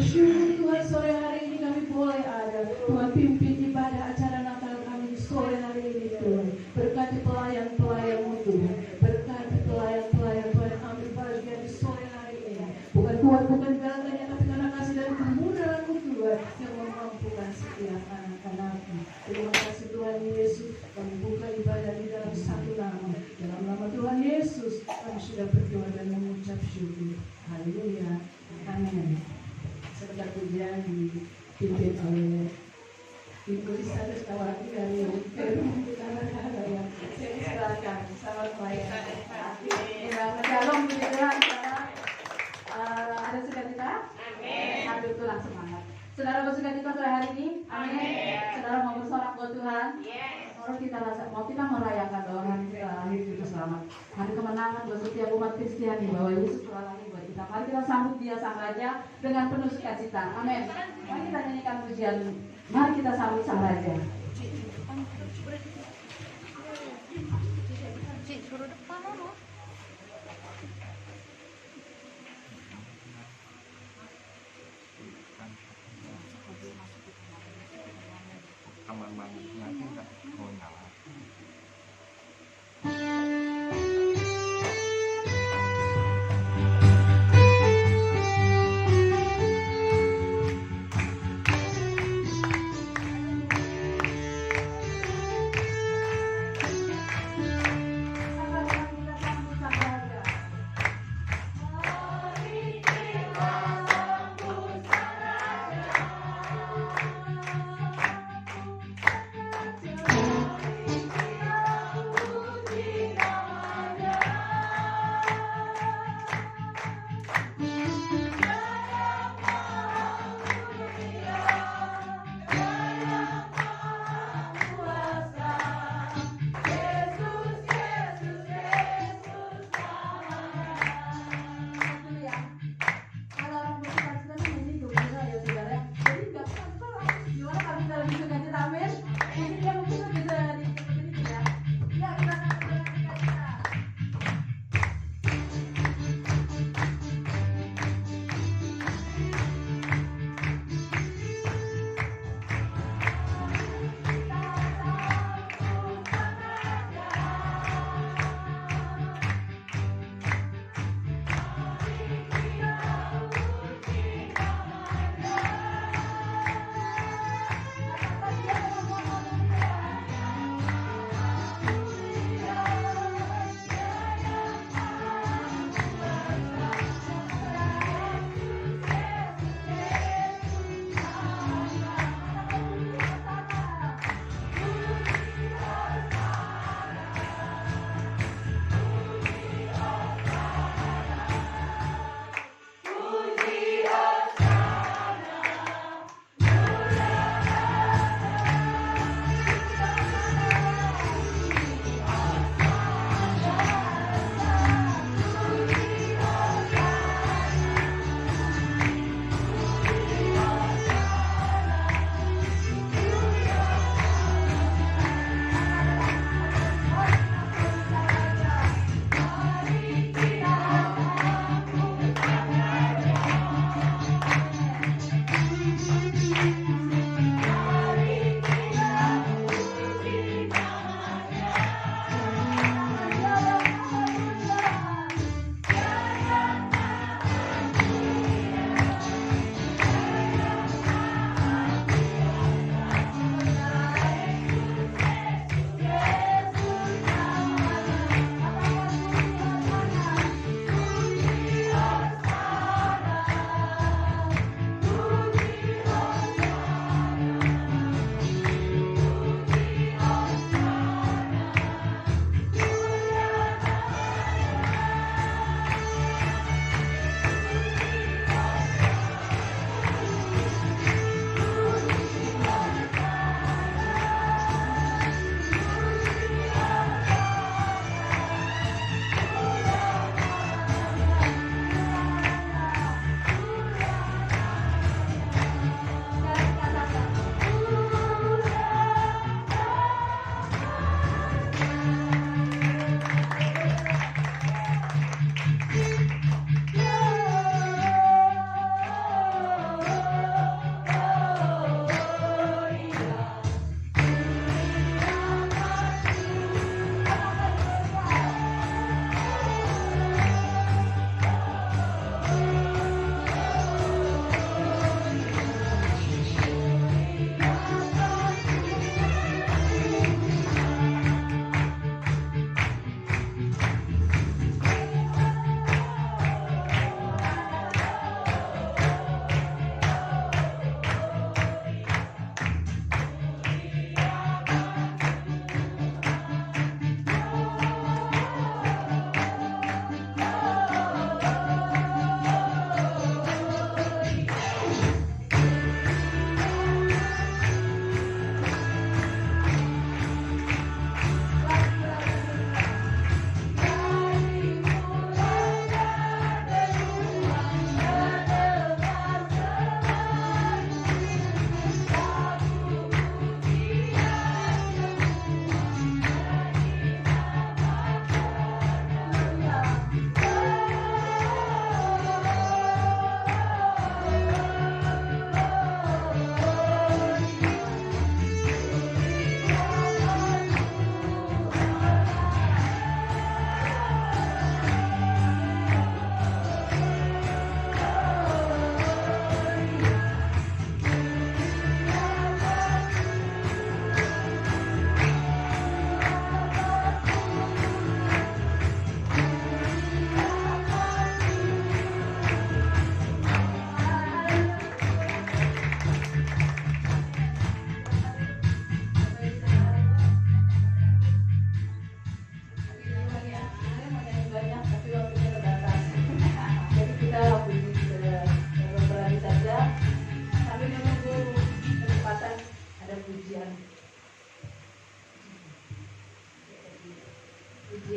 bersyukur Tuhan sore hari ini kami boleh ada. Tuhan pimpin ibadah acara Natal kami di sore hari ini Tuhan. Berkati pelayan-pelayan-Mu Tuhan. Berkati pelayan-pelayan Tuhan ambil bagian di sore hari ini. Bukan Tuhan, bukan gagahnya, tapi karena kasih dan kemudahan-Mu Tuhan yang memampukan setiap anak-anak-Mu. Terima kasih Tuhan Yesus. Kami buka ibadah di dalam satu nama. Dalam nama Tuhan Yesus kami sudah berdoa dan mengucap syukur. Haleluya. Amin. Sebentar pujian dipimpin oleh Ibu Lisa Rizkawati dari Perum Kanada yang saya silakan selamat pelayanan. Shalom puji Tuhan. Ada sukacita? Amin. Ambil tulang semangat. Saudara bersukacita sore hari ini? Amin. Saudara mau bersorak buat Tuhan? Mau kita merayakan bahwa hari kita lahir itu selamat. Hari kemenangan buat setiap umat Kristiani bahwa Yesus telah lahir buat kita. Mari kita sambut Dia Sang Raja dengan penuh sukacita. Amin. Mari kita nyanyikan pujian. Mari kita sambut Sang Raja.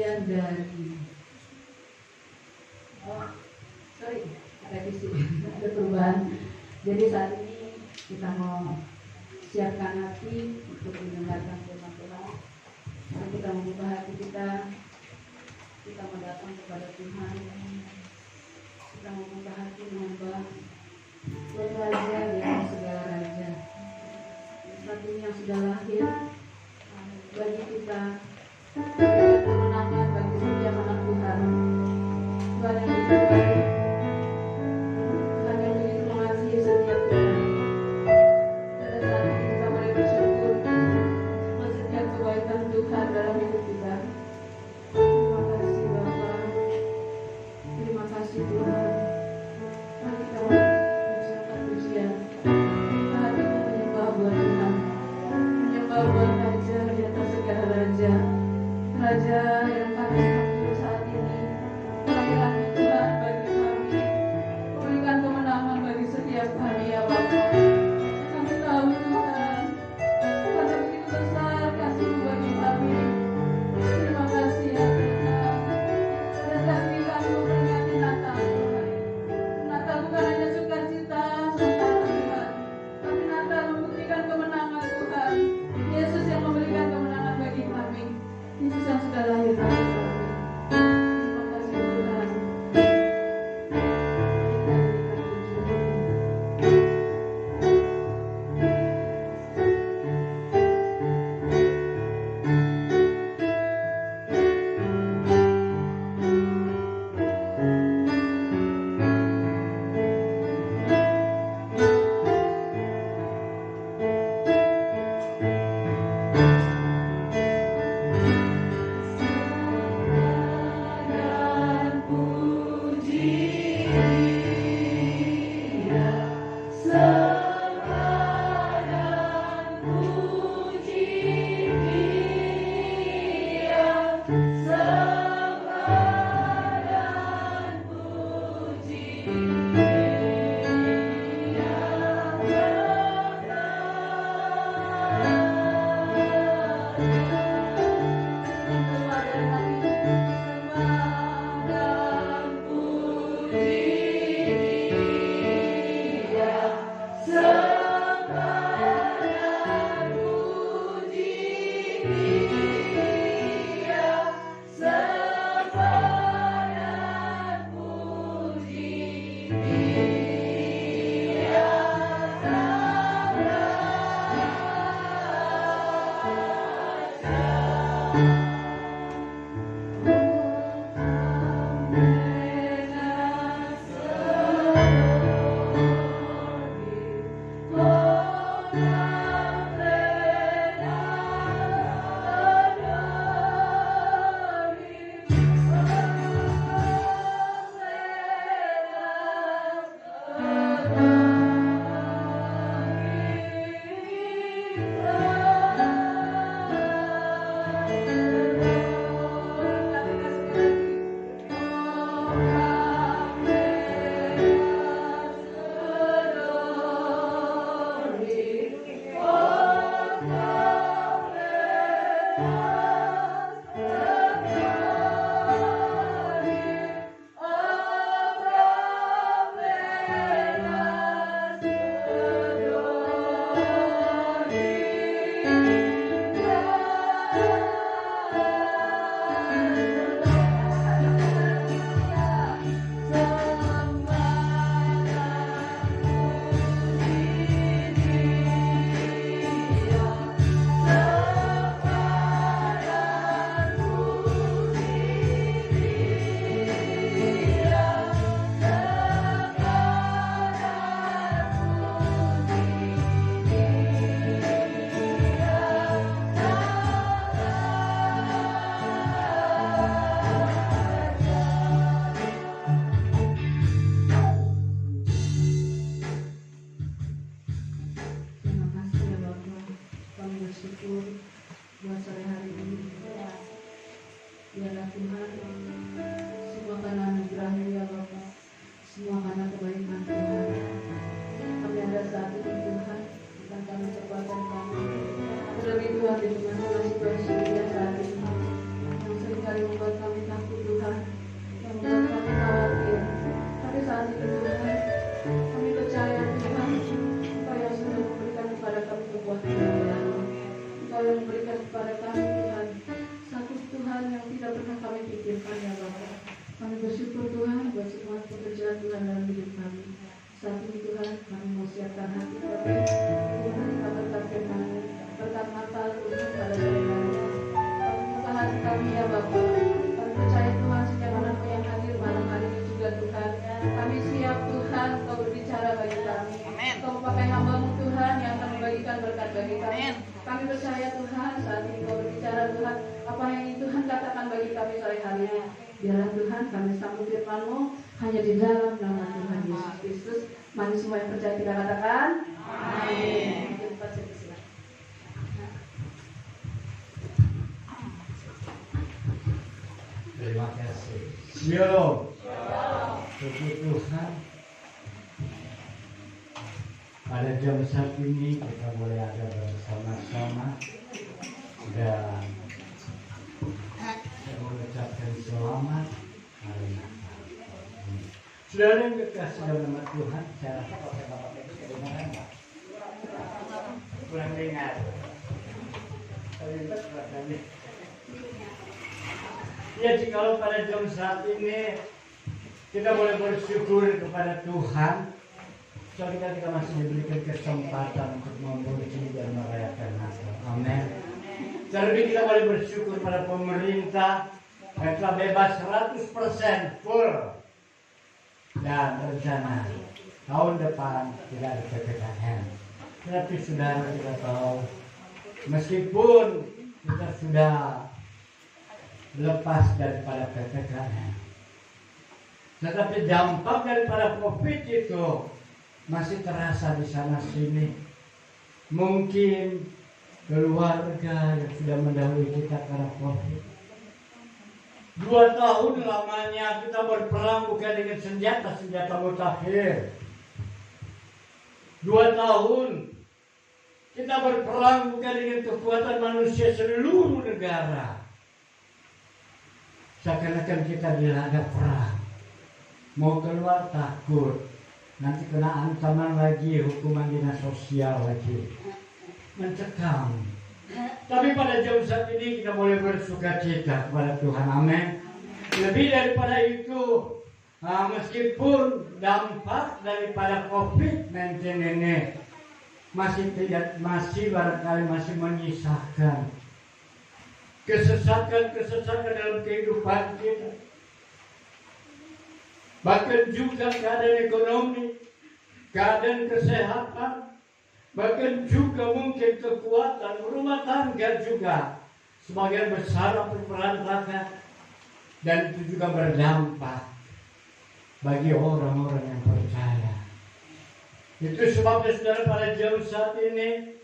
bagian dari revisi ada perubahan. Jadi saat ini kita mau siapkan hati untuk mendengarkan firman Tuhan. Mari kita membuka hati kita mau datang kepada Tuhan. Kita membuka hati menyembah Tuhan Raja yang segala raja, satunya yang sudah lahir bagi kita, kemenangan bagi setiap anak Tuhan. Tuhan yang begitu baik, Tuhan yang begitu mengasihi setiap kita. Pada saat ini kita boleh bersyukur atas setiap kebaikan Tuhan dalam hidup kita. Terima kasih Bapa, terima kasih Tuhan. berbicara bagi kami. Amin. Kau pakai hamba-Mu Tuhan yang akan membagikan berkat bagi kami. Amin. Kami percaya Tuhan saat ini Kau berbicara Tuhan, apa yang ingin Tuhan katakan bagi kami sore hari ini. Biarlah Tuhan kami sambut firman-Mu hanya di dalam nama Tuhan Yesus Kristus. Mari semua yang percaya kita katakan amin. Cepat silakan. Terima kasih. Shalom. Puji Tuhan. Pada jam saat ini kita boleh ada bersama-sama dan saya mengucapkan selamat hari Natal. Saudara yang kekasih dalam nama Tuhan, saya rasa kalau saya bapak itu kedengaran Pak. Kurang dengar. Terlibat rasanya. Ya, jikalau pada jam saat ini kita boleh bersyukur kepada Tuhan, soalnya kita masih diberikan kesempatan untuk memuji dan merayakan Natal. Amin. Terlebih kita boleh bersyukur pada pemerintah yang telah bebas 100% full dan rencana tahun depan tidak ada PPKM. Tapi saudara kita tahu, meskipun kita sudah lepas daripada PPKM, tetapi dampak daripada COVID itu masih terasa di sana sini. Mungkin keluarga yang sudah mendahului kita karena COVID. 2 tahun lamanya kita berperang bukan dengan senjata mutakhir. 2 tahun kita berperang bukan dengan kekuatan manusia seluruh negara. Seakan-akan kita dilanda perang. Mau keluar takut. Nanti kena ancaman lagi, hukuman dinas sosial lagi. Mencekam. Tapi pada jam saat ini kita boleh bersukacita kepada Tuhan. Amin. Lebih daripada itu, meskipun dampak daripada COVID-19 ini masih barangkali masih menyisakan kesesakan dalam kehidupan kita. Bahkan juga keadaan ekonomi, keadaan kesehatan, bahkan juga mungkin kekuatan rumah tangga juga sebagian besar berantakan, dan itu juga berdampak bagi orang-orang yang percaya. Itu sebabnya saudara pada jam saat ini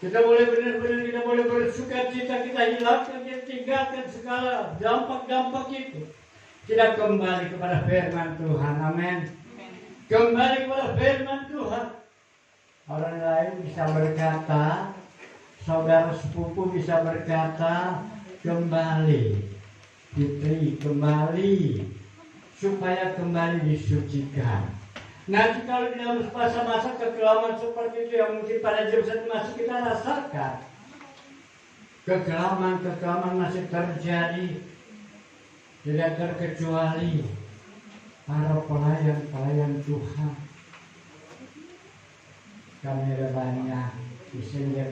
kita boleh benar-benar kita boleh bersukacita, kita hilangkan, kita tinggalkan segala dampak-dampak itu. Kita kembali kepada firman Tuhan. Amin. Kembali kepada firman Tuhan. Orang lain bisa berkata, saudara sepupu bisa berkata, kembali, Fitri, kembali, supaya kembali disucikan. Nanti kalau di dalam masa-masa kekelaman seperti itu yang mungkin pada jam saat masih kita rasakan, kekelaman masih terjadi. Tidak terkecuali para pelayan Tuhan. Kami ada banyak di senja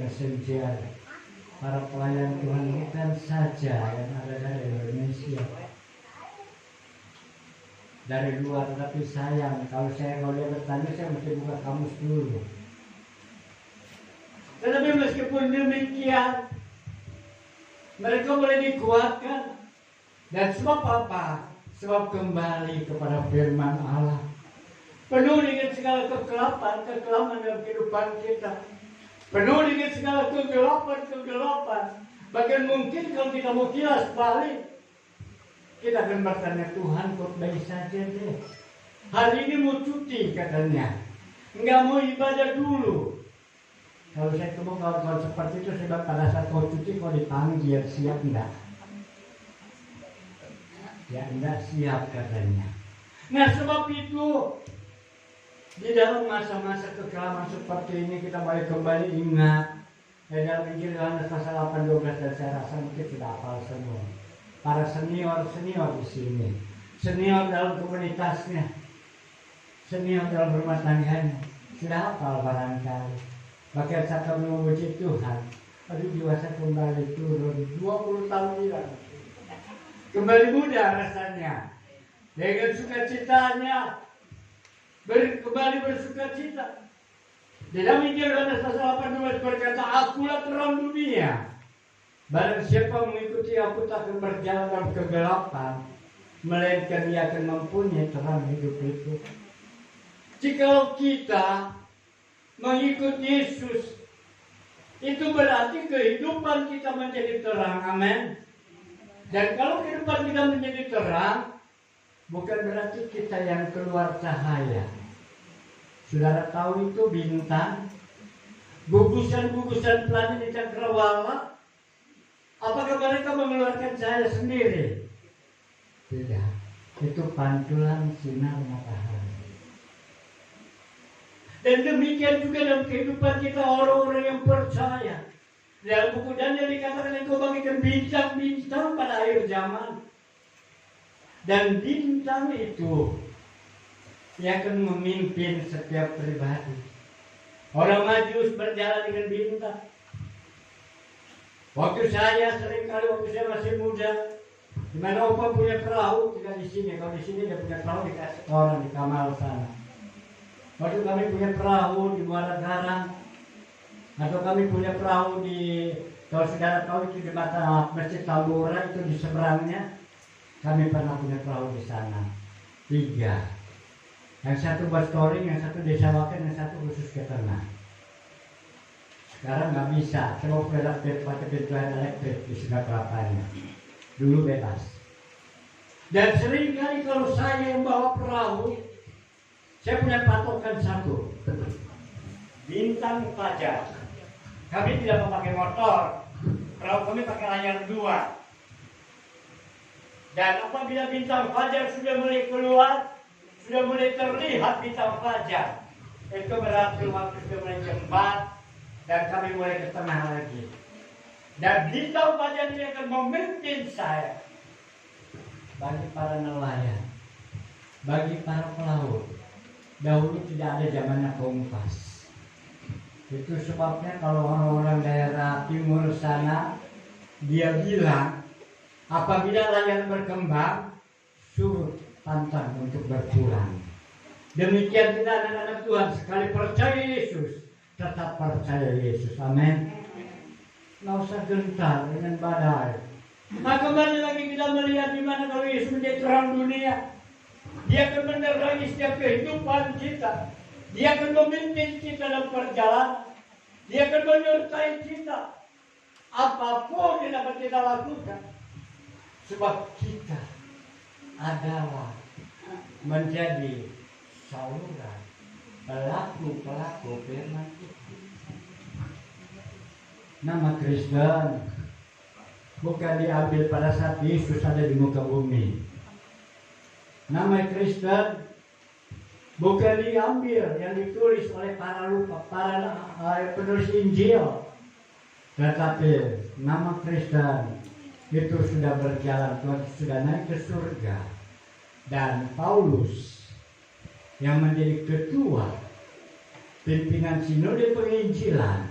para pelayan Tuhan bukan saja yang ada dari Indonesia, dari luar, tapi sayang kalau saya boleh bertanya, saya mesti buka kamus dulu. Tetapi meskipun demikian, mereka boleh dikuatkan. Dan sebab apa? Sebab kembali kepada firman Allah. Penuh dengan segala kekelaman dalam kehidupan kita. Penuh dengan segala kegelapan. Bahkan mungkin kalau kita mau kilas balik, kita akan bertanya, Tuhan kok baik saja deh. Hari ini mau cuti katanya. Enggak mau ibadah dulu. Kalau saya ketemu kawan-kawan seperti itu, sebab pada saat kau cuti kau dipanggil, siap enggak? Ya enggak siap katanya. Nah sebab itu di dalam masa-masa kekelaman seperti ini kita boleh kembali ingat dalam Injil Yohanes pasal 8:12, dan saya rasa mungkin sudah hafal semua. Para senior di sini, senior dalam komunitasnya, senior dalam rumah tangganya, sudah hafal barangkali. Bahkan saat kami memuji Tuhan, aduh jiwa saya kembali turun 20 tahun hilang. Kembali muda rasanya, dengan sukacitanya kembali bersuka cita. Di dalam Injil Yohanes pasal 18 berkata, "Akulah terang dunia. Barang siapa mengikuti aku tak akan berjalan dalam kegelapan, melainkan ia akan mempunyai terang hidup itu." Jika kita mengikuti Yesus, itu berarti kehidupan kita menjadi terang. Amin. Dan kalau kehidupan kita menjadi terang, bukan berarti kita yang keluar cahaya. Saudara tahu itu bintang, gugusan-gugusan planet di cakrawala. Apakah mereka mengeluarkan cahaya sendiri? Tidak. Itu pantulan sinar matahari. Dan demikian juga dalam kehidupan kita orang-orang yang percaya. Dalam buku Daniel dikatakan engkau bagikan bintang-bintang pada akhir zaman. Dan bintang itu yang akan memimpin setiap pribadi. Orang Majus berjalan dengan bintang. Waktu saya masih muda, di mana Opa punya perahu, tidak di sini. Kalau di sini dia punya perahu dikasih orang di Kamal sana. Waktu kami punya perahu di Muara Garang, atau kami punya perahu di, kalau saudara tahu itu di mata Masjid Tambora itu di seberangnya, kami pernah punya perahu di sana. 3. Yang satu buat touring, yang satu desa Waken, yang satu khusus ke ternak. Sekarang nggak bisa, sebab pakai pintuan elektrik di sebelah kelapanya. Dulu bebas. Dan sering kali kalau saya yang bawa perahu, saya punya patokan satu, bintang fajar. Kami tidak memakai motor, perahu kami pakai layar 2. Dan apabila bintang fajar sudah mulai keluar, sudah mulai terlihat bintang fajar, itu berarti waktu sudah mulai jam 4 dan kami mulai ke tengah lagi. Dan bintang fajar ini akan memimpin saya bagi para nelayan, bagi para pelaut. Dahulu tidak ada zamannya kompas. Itu sebabnya kalau orang-orang daerah timur sana, dia bilang apabila layar berkembang, suruh pantang untuk berpulang. Demikian kita anak-anak Tuhan, sekali percaya Yesus, tetap percaya Yesus. Amin. Nggak usah gentar dengan badai. Nah, kembali lagi kita melihat di mana kalau Yesus menjadi terang dunia, Dia akan menerangi setiap kehidupan kita. Dia akan memimpin kita dalam perjalanan. Dia akan menyertai kita. Apapun yang dapat kita lakukan. Sebab kita adalah menjadi saluran pelaku-pelaku firman Tuhan. Nama Kristen bukan diambil pada saat Yesus ada di muka bumi. Nama Kristen bukan diambil yang ditulis oleh para penulis Injil, tetapi nama Kristen itu sudah berjalan, Tuhan sudah naik ke surga. Dan Paulus yang menjadi ketua pimpinan sinode penginjilan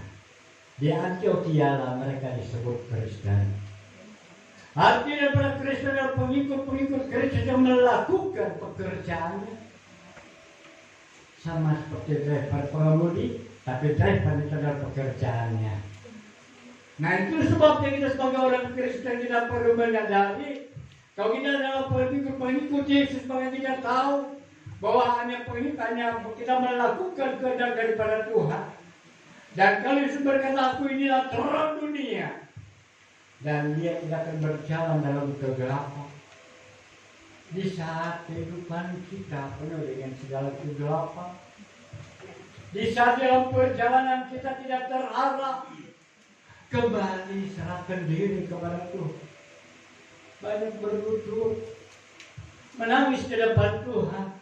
di Antioquia lah mereka disebut Kristen. Artinya para Kristen adalah pengikut-pengikut Kristus yang melakukan pekerjaannya sama seperti driver pengemudi, tapi driver itu adalah pekerjaannya. Nah itu sebabnya kita sebagai orang Kristen tidak perlu menyadari kalau kita adalah pengikut Yesus, maka kita tahu bahwa hanya kita melakukan kehendak daripada Tuhan. Dan kalau Yesus berkata, aku inilah terang dunia, dan dia tidak akan berjalan dalam kegelapan. Di saat kehidupan kita penuh dengan segala kegelapan, di saat dalam perjalanan kita tidak terarah, kembali serahkan diri kepada Tuhan. Banyak berlutut, menangis di depan Tuhan.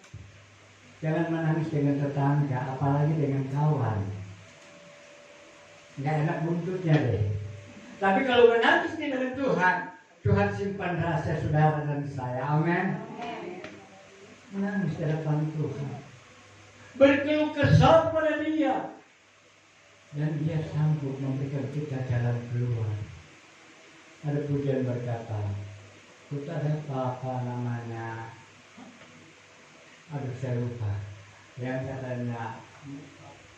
Jangan menangis dengan tetangga, apalagi dengan kawan. Nggak enak buntutnya deh. Tapi kalau menangis dengan Tuhan, Tuhan simpan rahasia saudara dan saya. Amin. Menangis di depan Tuhan, berkeluh kesah pada Dia, dan Dia sanggup memberikan kita jalan keluar. Ada pujian berkata, kita ada apa namanya? Aduh saya lupa. yang katanya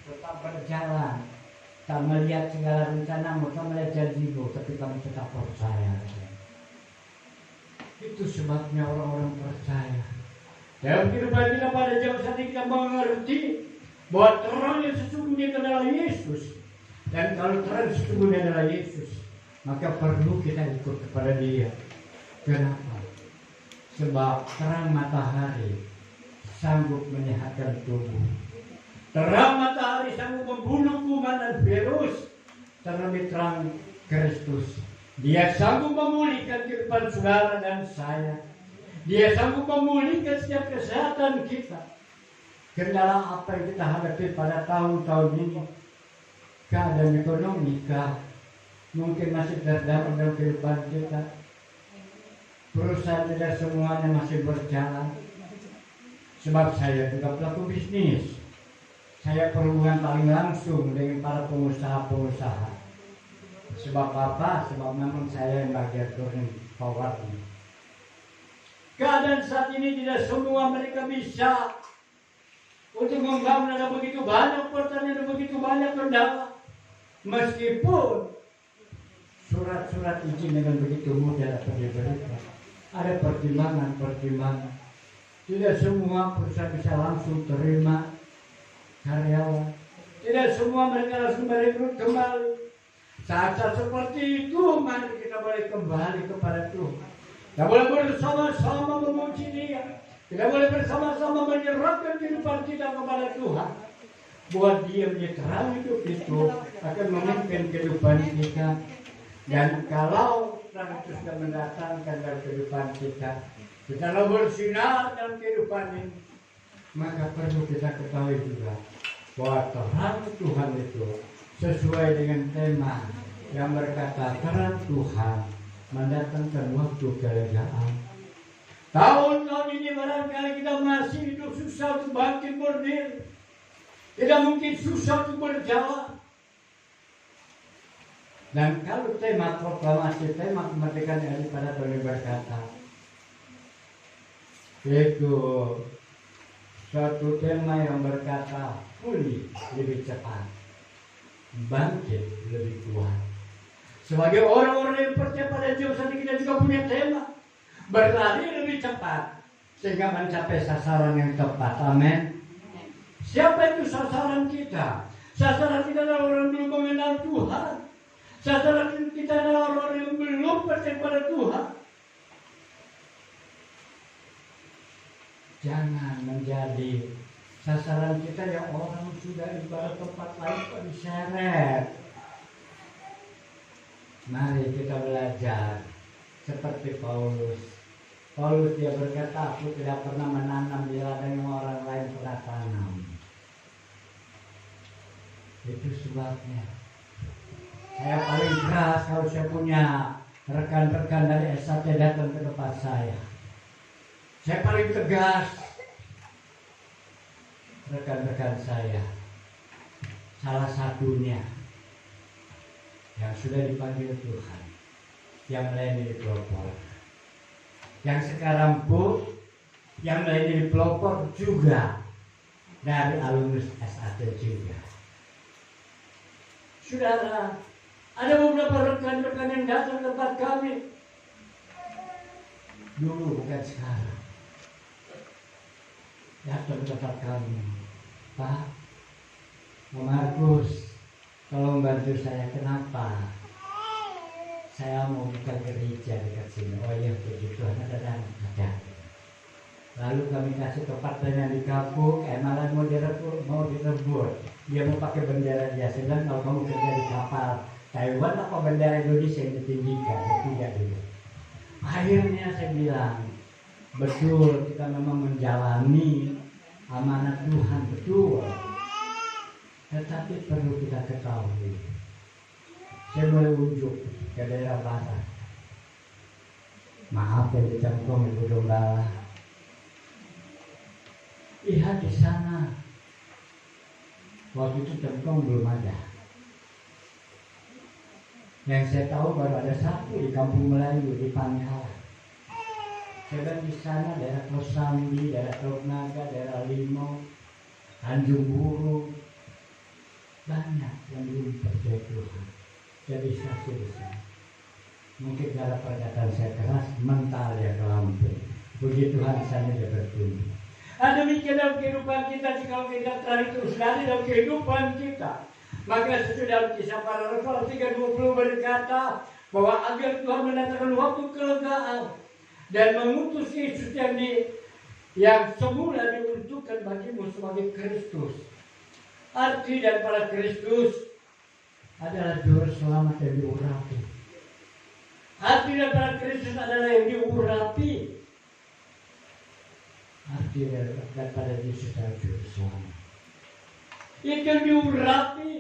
tetap berjalan, tak melihat segala rencanamu, tak melihat janjimu, tapi kamu tetap percaya. Itu sebabnya orang-orang percaya. Dalam kehidupan kita pada zaman saat ini kita mengerti bahwa terang yang sesungguhnya adalah Yesus. Dan kalau terang sesungguhnya adalah Yesus, maka perlu kita ikut kepada Dia. Kenapa? Sebab terang matahari sanggup menyehatkan tubuh. Terang matahari sanggup membunuh kuman dan virus. Terlebih terang Kristus, Dia sanggup memulihkan kehidupan saudara dan saya. Dia sanggup memulihkan setiap kesehatan kita. Kendala apa yang kita hadapi pada tahun-tahun ini? Keadaan ekonomi kah? Mungkin masih terdampak dalam kehidupan kita. Perusahaan tidak semuanya masih berjalan. Sebab saya juga pelaku bisnis. Saya berhubungan paling langsung dengan para pengusaha-pengusaha. Sebab apa? Sebab memang saya yang bagian turun forward. Keadaan saat ini tidak semua mereka bisa untuk membangun, ada begitu banyak pertanyaan, ada begitu banyak kendala. Meskipun surat-surat izin dengan begitu mudah dapat diberikan, ada pertimbangan-pertimbangan. Tidak semua perusahaan bisa langsung terima karyawan. Tidak semua mereka langsung merekrut kembali. Saat-saat seperti itu, mari kita boleh kembali kepada Tuhan. Kita boleh bersama-sama memuji Dia. Kita boleh bersama-sama menyerahkan kehidupan kita kepada Tuhan. Buat Dia menjadi terang hidup itu akan memimpin kehidupan kita. Dan kalau terang itu sudah mendatangkan dalam kehidupan kita, kita lalu bersinar dalam kehidupan ini, maka perlu kita ketahui juga bahwa terang Tuhan itu sesuai dengan tema yang berkata terang Tuhan mendatangkan waktu kelegaan. Tahun-tahun ini barangkali kita masih hidup susah untuk bangkit berdiri. Tidak mungkin susah untuk berjalan. Dan kalau tema proklamasi, tema kemerdekaan RI pada tahun ini berkata, yaitu suatu tema yang berkata pulih lebih cepat, bangkit lebih kuat. Sebagai orang-orang yang percaya pada Yesus, kita juga punya tema berlari lebih cepat sehingga mencapai sasaran yang tepat. Amin. Siapa itu sasaran kita? Sasaran kita adalah orang yang belum mengenal Tuhan. Sasaran kita adalah orang yang belum percaya pada Tuhan. Jangan menjadi sasaran kita yang orang sudah ibarat tempat lain kok diseret. Mari kita belajar seperti Paulus. Paulus dia berkata, aku tidak pernah menanam di ladang yang orang lain pernah tanam. Itu sebabnya saya paling keras kalau saya punya rekan-rekan dari SAT datang ke tempat saya. Saya paling tegas. Rekan-rekan saya, salah satunya yang sudah dipanggil Tuhan, yang melayani di pelopor, yang sekarang pun yang melayani di pelopor juga dari alumnus SAT juga. Saudara, ada beberapa rekan-rekan yang datang ke tempat kami dulu, bukan sekarang. Datang ke tempat kami, Pak, Markus, tolong bantu saya. Kenapa? Saya mau buka gereja dekat sini. Oh iya, puji Tuhan, ada. Lalu kami kasih tempat yang di kampung, malah mau direbut. Dia mau pakai bendera dia. Sedang kalau kamu kerja di kapal Taiwan, apa bendera Indonesia yang ditinggikan? Tidak dulu. Akhirnya saya bilang, betul, kita memang menjalani amanat Tuhan, betul. Tetapi perlu kita ketahui, saya mulai unjuk ke daerah barat. Maaf yang dicangkong Ibu Donggala. Lihat di sana, waktu itu cangkong belum ada. Yang saya tahu baru ada satu di Kampung Melayu di Pangkalan. Saya di sana daerah Kosambi, daerah Teluk Naga, daerah Limau. Tanjung Buru, banyak yang belum percaya Tuhan. Jadi saksi besar. Mungkin cara perkataan saya keras, mental ya ke Lampung. Puji Tuhan saya dia bertumbuh. Demikian dalam kehidupan kita, jika kita tarik terus dari dalam kehidupan kita. Maka sesudah kisah para rasul 3:20 berkata bahwa agar Tuhan mendatangkan waktu kelegaan dan mengutus Yesus yang semula diuntukkan bagimu sebagai Kristus. Arti daripada Kristus adalah juru selamat yang diurapi. Arti daripada Kristus adalah yang diurapi. Arti daripada Yesus adalah juru selamat. Itu diurapi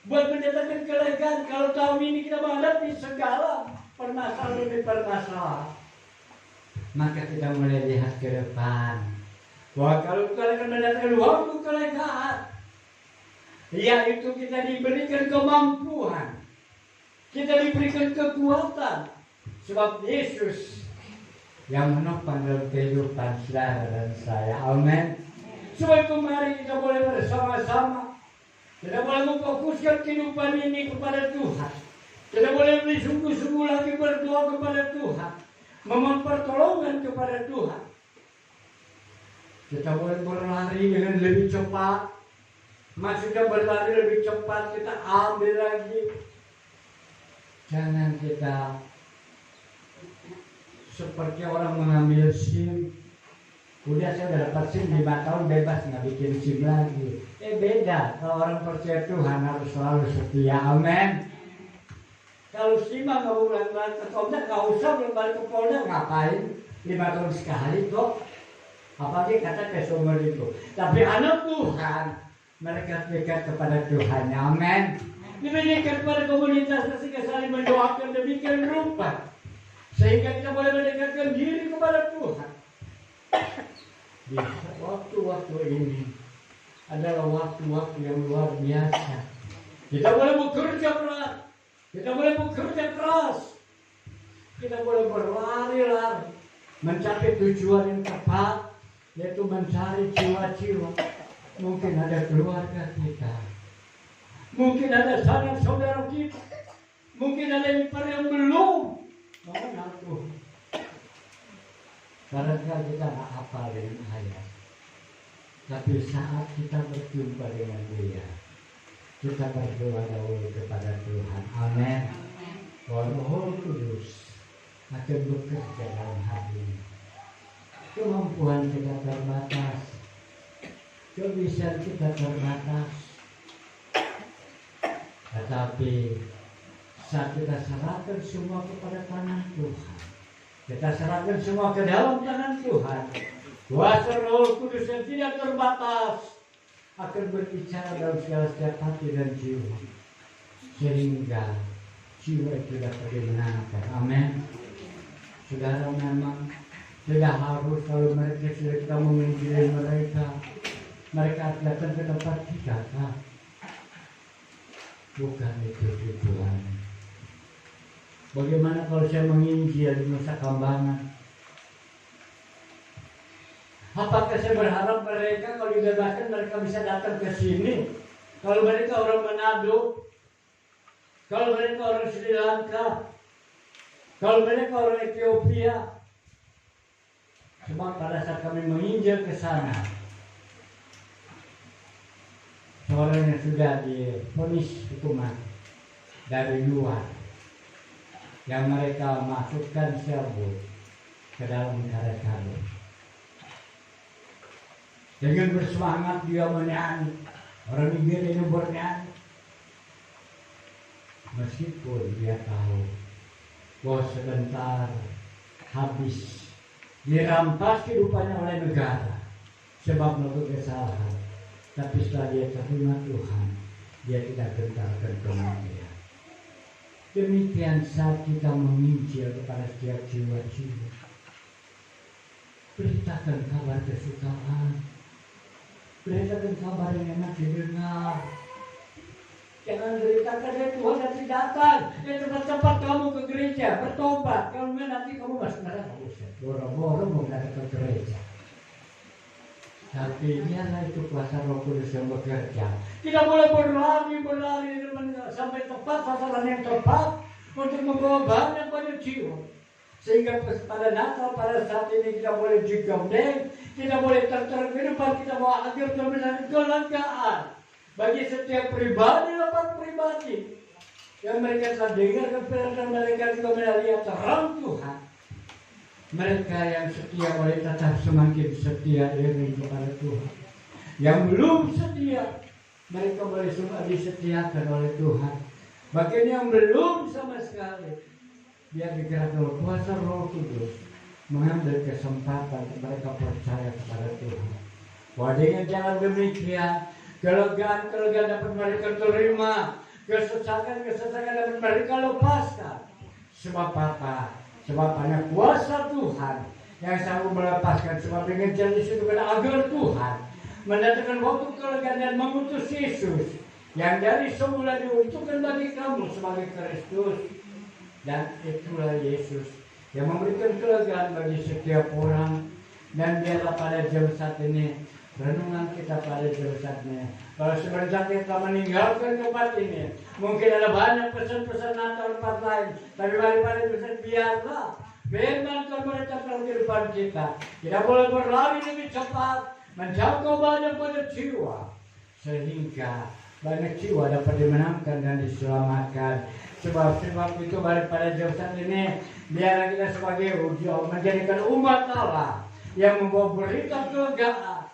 buat mendatangkan kelegaan. Kalau tahun ini kita menghadapi segala permasalahan demi permasalahan, maka kita mulai lihat ke depan. Bahwa kalau kita akan mendatangkan waktu kelegaan, yaitu kita diberikan kemampuan, kita diberikan kekuatan, sebab Yesus yang menopang dalam kehidupan saudara dan saya. Amin. Sebab itu mari kita boleh bersama-sama. Kita boleh memfokuskan kehidupan ini kepada Tuhan. Kita boleh lebih sungguh-sungguh lagi berdoa kepada Tuhan, memohon pertolongan kepada Tuhan. Kita boleh berlari dengan lebih cepat. Maksudnya berlari lebih cepat, kita ambil lagi. Jangan kita seperti orang mengambil SIM. Udah saya udah dapat SIM 5 tahun bebas, nggak bikin SIM lagi. Beda. Kalau orang percaya Tuhan harus selalu setia. Amin. Kalau SIM nggak mau balik ke Polda, nggak usah balik ke Polda. Ngapain? 5 tahun sekali kok. Apalagi kata kesumber itu. Tapi anak Tuhan, mereka dekat kepada Tuhan. Amin. Diberikan kepada komunitas sehingga saling mendoakan demikian rupa, sehingga kita boleh mendekatkan diri kepada Tuhan. Di waktu-waktu ini adalah waktu-waktu yang luar biasa. Kita boleh bekerja berat, kita boleh bekerja keras, kita boleh berlari-lari mencapai tujuan yang tepat, yaitu mencari jiwa-jiwa. Mungkin ada keluarga kita, mungkin ada sanak saudara kita, mungkin ada yang belum mengenal Tuhan. Barangkali kita tak hafal dengan ayat, tapi saat kita berjumpa dengan Dia, kita berdoa dahulu kepada Tuhan. Amin. Roh Kudus akan bekerja dalam hati ini. Kemampuan kita terbatas, kebiasaan kita terbatas, tetapi saat kita serahkan semua kepada tangan Tuhan, kita serahkan semua ke dalam tangan Tuhan, kuasa Roh Kudus yang tidak terbatas akan berbicara dalam segala setiap hati dan jiwa, sehingga jiwa itu dapat dimenangkan. Amin. Saudara, memang tidak harus kalau mereka sudah kita menginjili mereka datang ke tempat kita, kan? Bukan itu tujuan. Bagaimana kalau saya menginjil di Nusa Kambangan? Apakah saya berharap mereka kalau dibebaskan mereka bisa datang ke sini? Kalau mereka orang Manado, kalau mereka orang Sri Lanka, kalau mereka orang Ethiopia. Sebab pada saat kami menginjil ke sana, seorang yang sudah divonis hukuman dari luar, yang mereka masukkan serbuk ke dalam karung. Dengan bersemangat dia menyanyi, orang Nigeria ini bernyanyi, meskipun dia tahu bahwa sebentar habis dirampas kehidupannya oleh negara sebab melakukan kesalahan. Tapi setelah dia terima Tuhan, dia tidak gentarkan kematian. Demikian saat kita menginjil kepada setiap jiwa-jiwa, beritakan kabar kesukaan, beritakan kabar yang enak didengar. Jangan beritakan ya Tuhan nanti datang, ya cepat-cepat kamu ke gereja bertobat, kalau nanti kamu masuk neraka. Boro-boro mau datang ke gereja. Tapi biarlah itu kuasa Roh Kudus yang bekerja. Kita boleh berlari sampai tepat sasaran yang tepat untuk membawa banyak jiwa. Sehingga pada Natal pada saat ini kita boleh digandeng, kita boleh terterang ke depan, kita mau agar terjadi kelembagaan bagi setiap pribadi lepas pribadi yang mereka telah dengarkan firman mereka juga melihat terang Tuhan. Mereka yang setia boleh tetap semakin setia diri kepada Tuhan. Yang belum setia, mereka boleh semua disetiakan oleh Tuhan. Bagi yang belum sama sekali, biar digerakkan oleh kuasa Roh Kudus, mengambil kesempatan mereka percaya kepada Tuhan. Bahwa dengan jalan demikian, kelegaan dapat mereka terima, kesesakan dapat mereka lepaskan. Sebab apa? Sebab hanya kuasa Tuhan yang sanggup melepaskan. Sebab dengan jalan itu agar Tuhan mendatangkan waktu kelegaan dan mengutus Yesus yang dari semula diuntukkan bagi kamu sebagai Kristus. Dan itulah Yesus yang memberikan kelegaan bagi setiap orang. Dan biarlah pada jam saat ini renungan kita pada jam saat ini, kalau sebentar kita meninggalkan tempat ini, mungkin ada banyak pesan-pesan Natal tempat lain, tapi pada pesan biarlah firman Tuhan meretapkan kehidupan kita. Kita boleh berlari lebih cepat, menjangkau banyak jiwa, sehingga banyak jiwa dapat dimenangkan dan diselamatkan. Sebab itu pada jam saat ini, biarlah kita sebagai ujung menjadikan umat Allah yang membawa berita kelegaan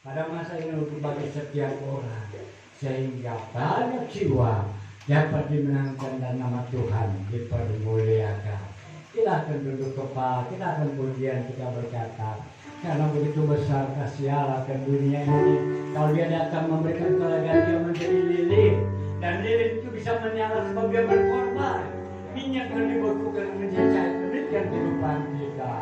pada masa ini untuk bagi setiap orang, sehingga banyak jiwa dapat dimenangkan dan nama Tuhan dipermuliakan. Kita akan duduk kepala, kita akan pujian, kita berkata, karena begitu besar kasih Allah ke dunia ini, kalau dia datang memberikan kelegaan, dia menjadi lilin, dan lilin itu bisa menyala sebab dia berkorban. Minyak yang dibekukan menjadi cair, demikian kehidupan kita.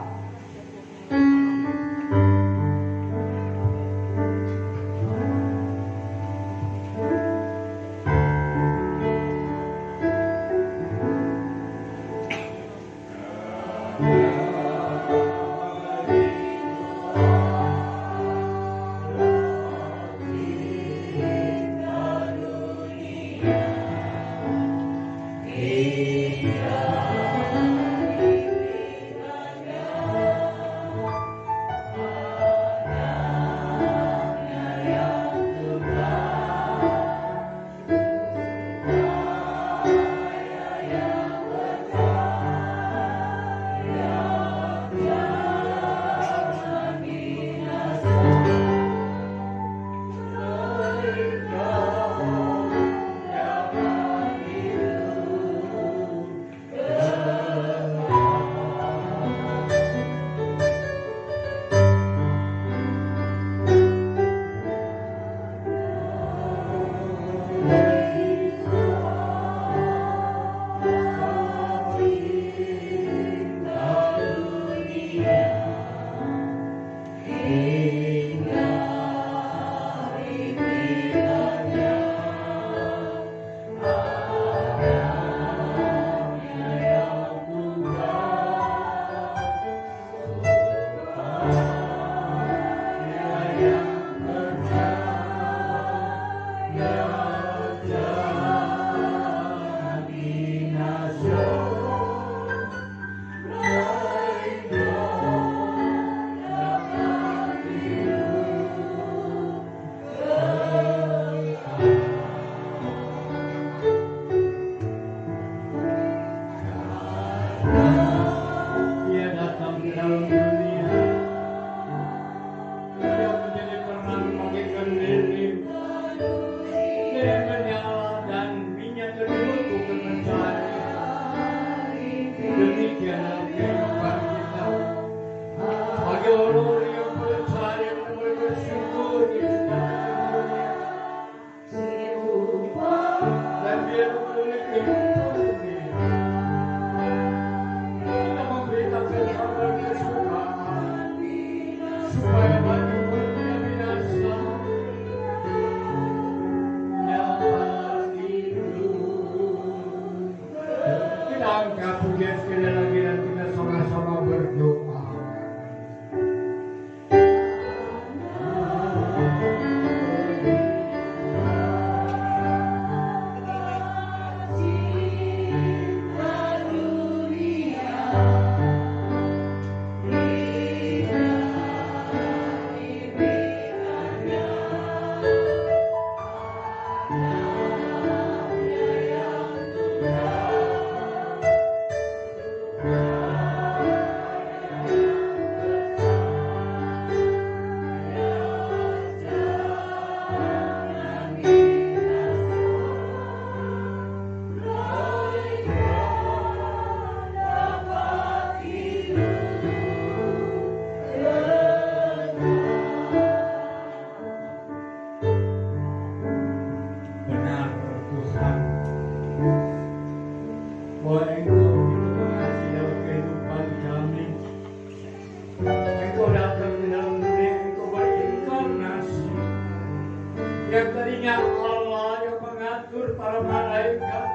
tadinya Allah yang mengatur para malaikat,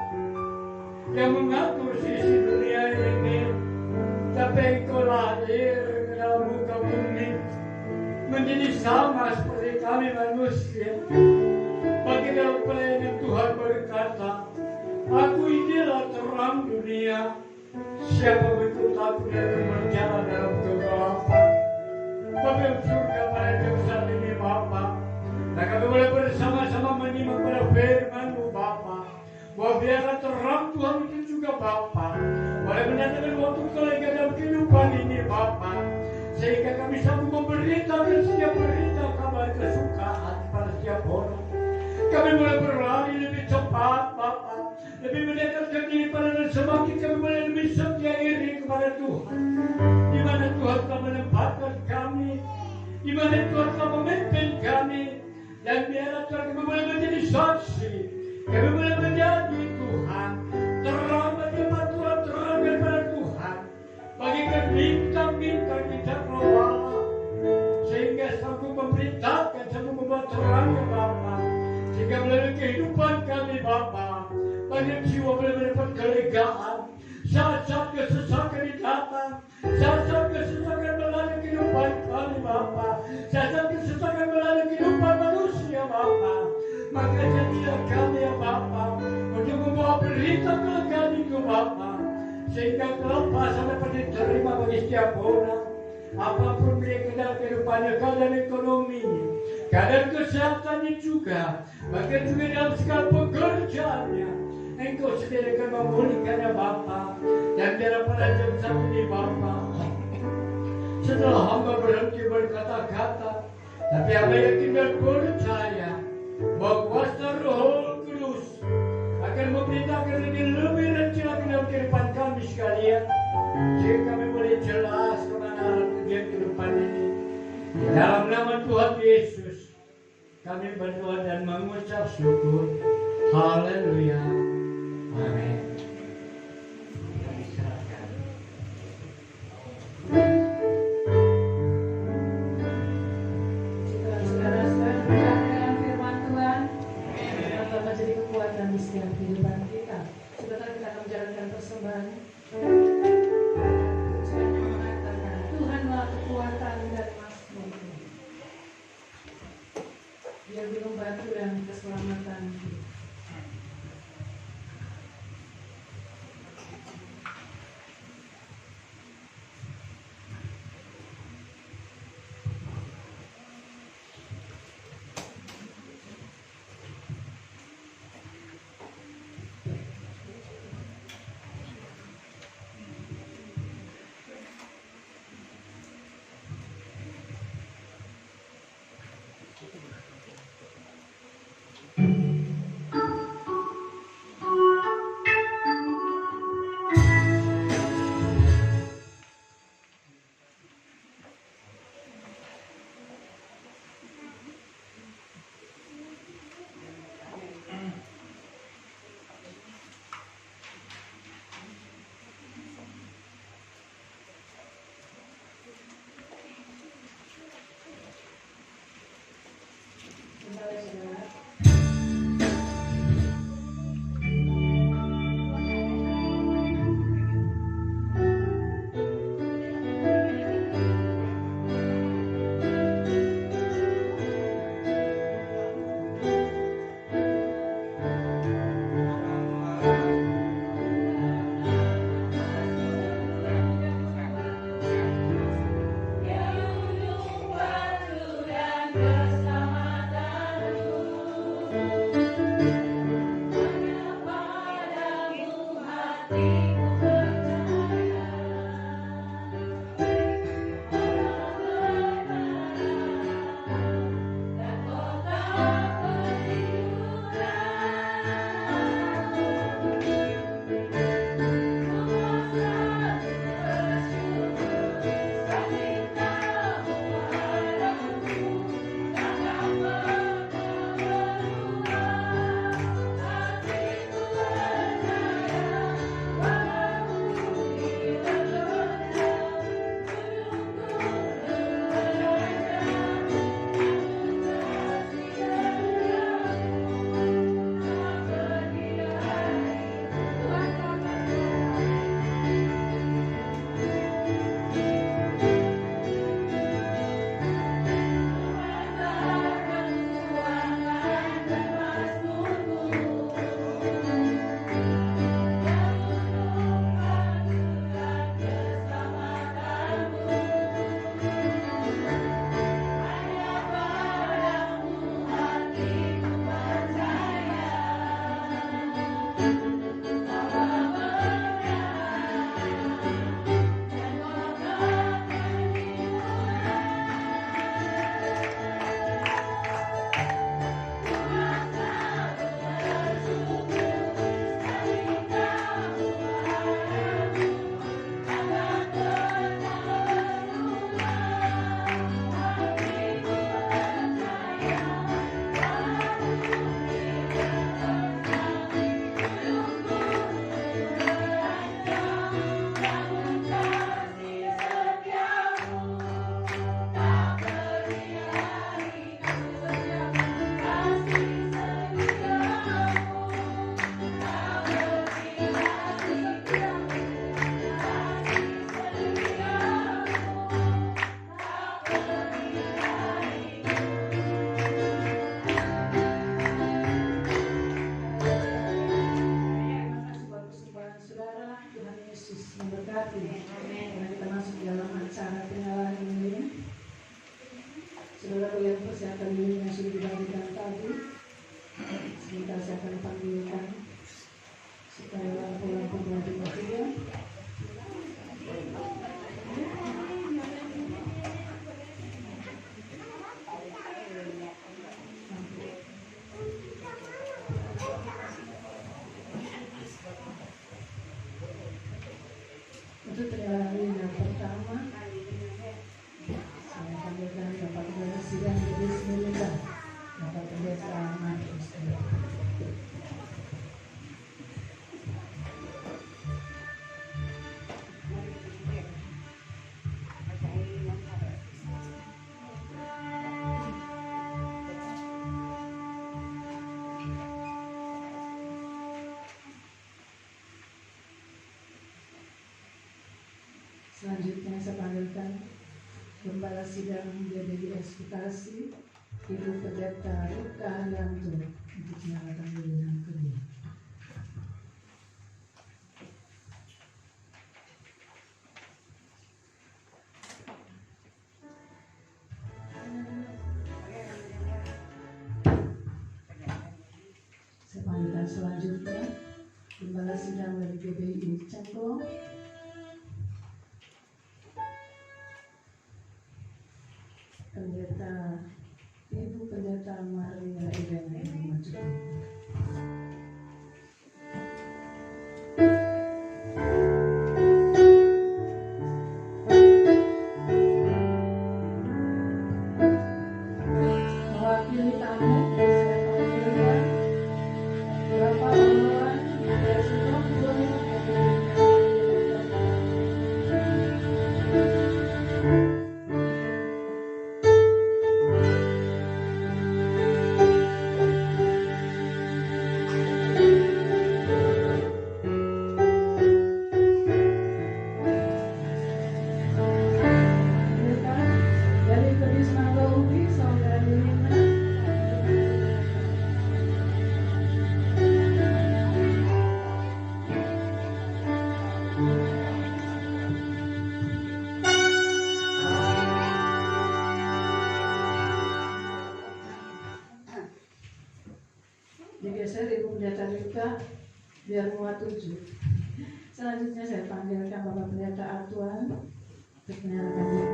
yang mengatur sisi dunia ini, tapi Engkau lahir ke dalam muka bumi, menjadi sama seperti kami manusia. Bagi dalam pelayanan Tuhan berkata, aku inilah terang dunia. Siapa mengikut aku dia akan berjalan dalam kegelapan. Bapa yang surga pada jam ini Bapa, dan kami boleh bersama-sama menyimak pada firman-Mu Bapa, bahwa biarlah terang Tuhan itu juga Bapa boleh menyatakan waktu kelegaan dalam kehidupan ini Bapa, sehingga kami sanggup memberitakan setiap berita kabar kesukaan pada setiap orang. Kami boleh berlari lebih cepat Bapa, lebih mendekatkan diri pada dan semakin kami boleh lebih setia iri kepada Tuhan, di mana Tuhan telah menempatkan kami, di mana Tuhan telah memimpin kami, dan biarlah Tuhan kami boleh menjadi saksi, kami boleh menjadi Tuhan terang bagi Tuhan, terang daripada Tuhan, bagikan bintang-bintang di cakrawala, sehingga sanggup memberitakan, sanggup membuat terangnya Bapa, sehingga melalui kehidupan kami Bapa, banyak jiwa boleh mendapat kelegaan. Saat-saat kesesakan datang, saat-saat kesesakan melanda kehidupan kami Bapa, saat-saat kesesakan melanda kehidupan manusia Bapa, maka jadilah kami ya Bapa untuk membawa berita kelegaan itu Bapa, sehingga kelepasan dapat diterima bagi setiap orang, apapun dia dalam kehidupannya, keadaan ekonominya, keadaan kesehatannya juga, bahkan juga dalam segala pekerjaannya. Engkau sediakan memulihkannya Bapa, dan biarlah pada jam satu ini Bapa, setelah hamba berhenti berkata-kata, tapi hamba yakin dan percaya bahwa kuasa Roh Kudus akan memberitakan lebih rinci lagi dalam kehidupan kami sekalian, sehingga kami boleh jelas kemana arah tujuan kehidupan ini. Dalam nama Tuhan Yesus kami berdoa dan mengucap syukur. Haleluya. Amin. Saudara-saudara mendengarkan firman Tuhan, yang telah menjadi kekuatan di setiap kehidupan kita. Sebentar kita akan menjalankan persembahan. Tuhan mengatakan, Tuhanlah kekuatan dan masmurku. Dia gunung batu dan keselamatan. Selanjutnya saya panggilkan Gembala Sidang GBIS Bekasi, Ibu Pendeta Rika Haryanto untuk menyalakan lilin kedua. Saya panggilkan selanjutnya Gembala Sidang dari GBI Cengkong, Ibu Pendeta Maria Irene Majuku. Mewakili tamu, saya panggilkan Bapak Pengelolaan Presiden dari Kedis Mangga Ubi, Saudara Nina. Digeser Ibu Pendeta Rika biar muat 7. Selanjutnya saya panggilkan Bapak Pendeta Atuan untuk menyalakan lilin.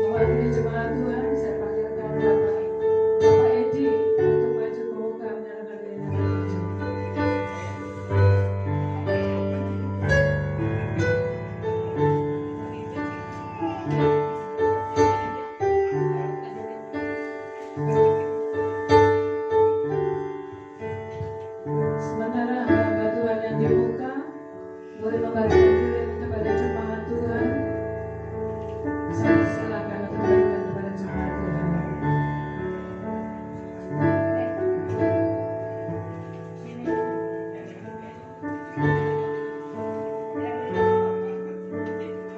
Mewakili jemaat Tuhan, saya panggilkan Bapak Edi untuk maju ke muka menyalakan lilin yang ketujuh. Sementara hamba Tuhan yang dibuka, boleh membagikan lilin kepada jemaat Tuhan. Saya silakan untuk memberikan kepada jemaat Tuhan.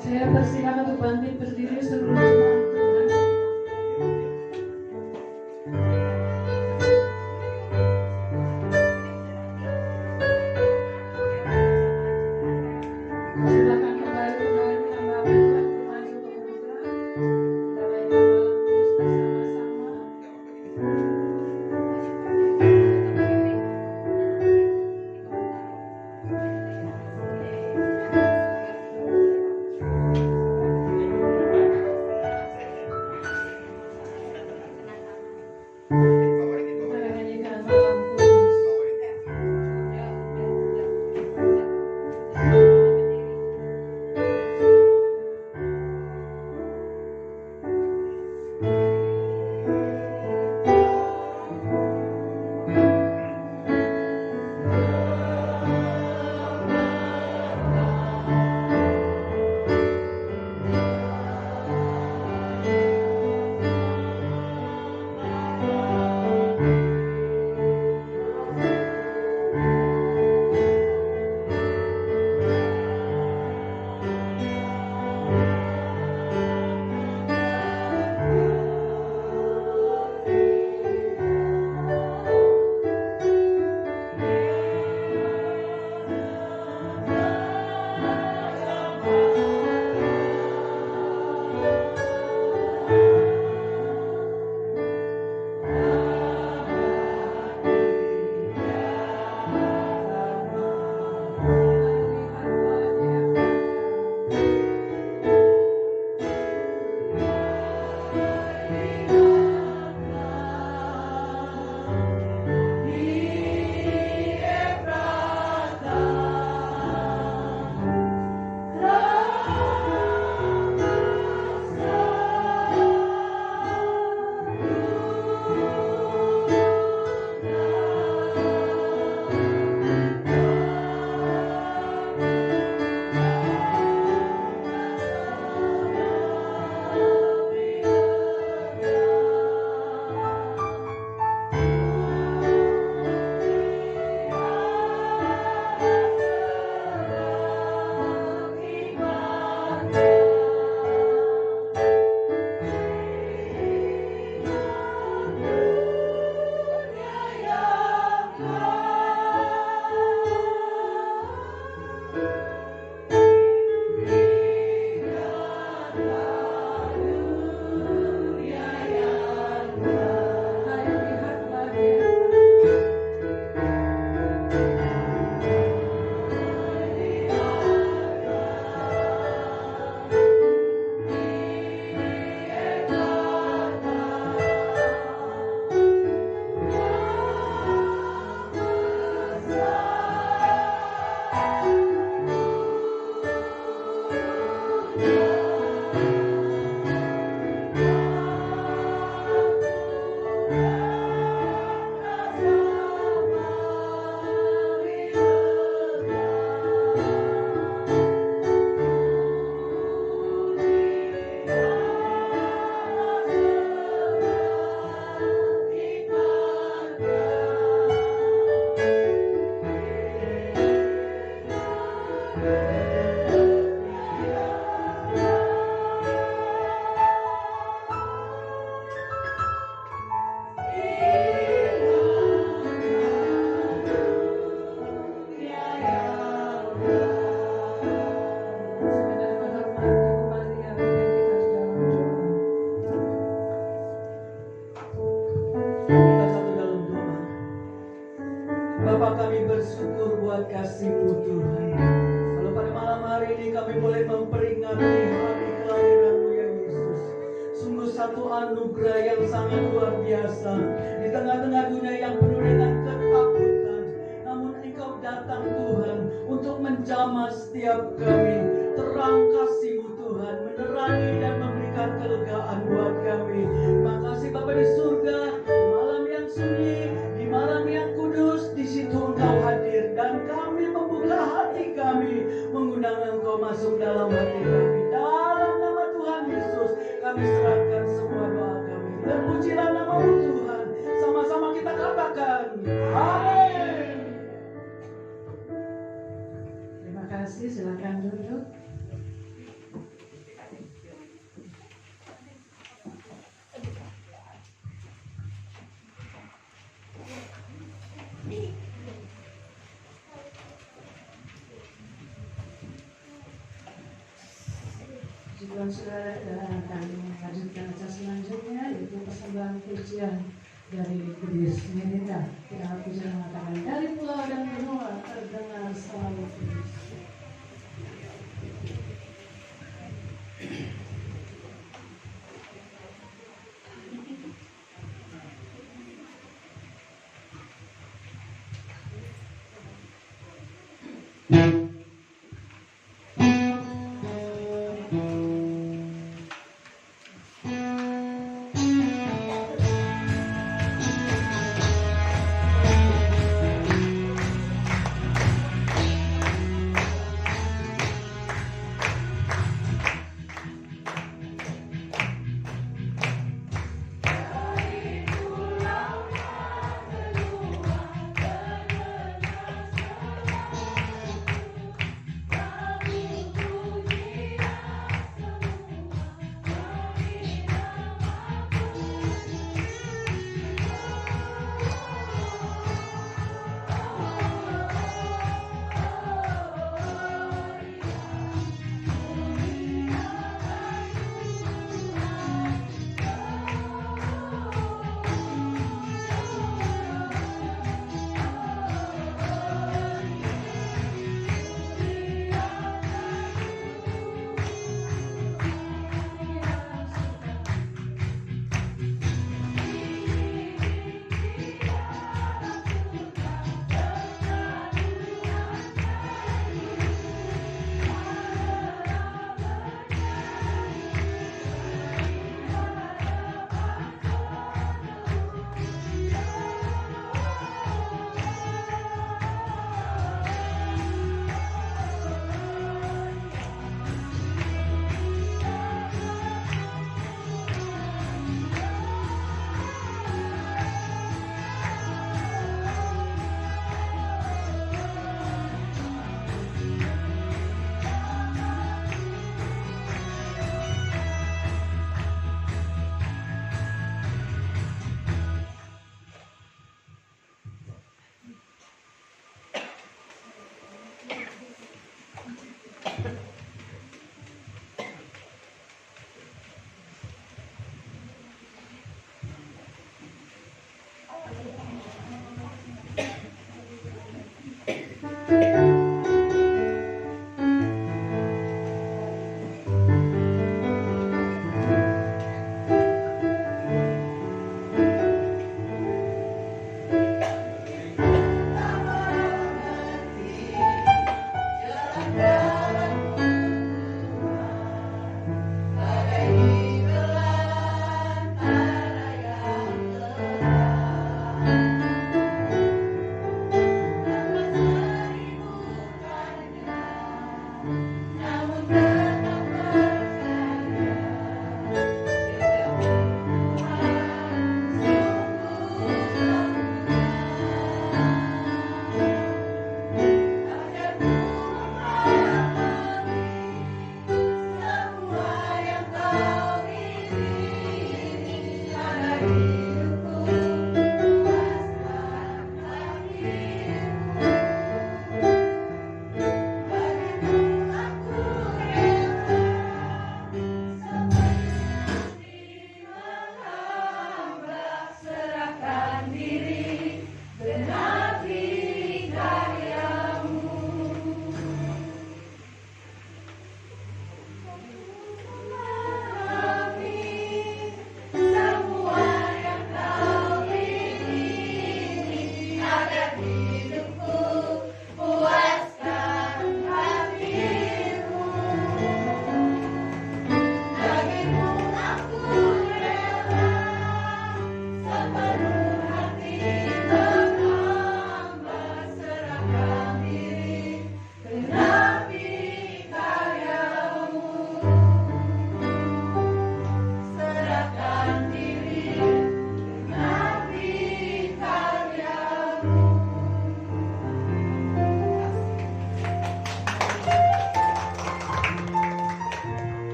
Saya persilakan untuk bangkit berdiri seluruh jemaat Tuhan. Silakan kembali hamba Tuhan maju ke muka. Damaikan malam kudus bersama-sama. kasih-Mu Tuhan. Kalau pada malam hari ini kami boleh memperingati hari kelahiran-Mu ya Yesus, sungguh satu anugerah yang sangat luar biasa. Di tengah-tengah dunia yang penuh dengan ketakutan, namun Engkau datang Tuhan untuk menjamah setiap kami. Terang kasih-Mu Tuhan menerangi dan memberikan kelegaan buat kami. Makasih Bapa di surga, di malam yang sunyi, di malam yang kudus, di situ Engkau hadir dan kami membuka hati kami, mengundang Engkau masuk dalam hati kami. Dalam nama Tuhan Yesus kami serahkan semua doa kami. Terpujilah nama-Mu Tuhan. Sama-sama kita katakan amin. Terima kasih, silakan duduk. Jika saudara akan melanjutkan acara selanjutnya, yaitu persembahan pujian dari Kudus Melinda. Kita pujian mengatakan dari pulau dan benua terdengar selalu kudus.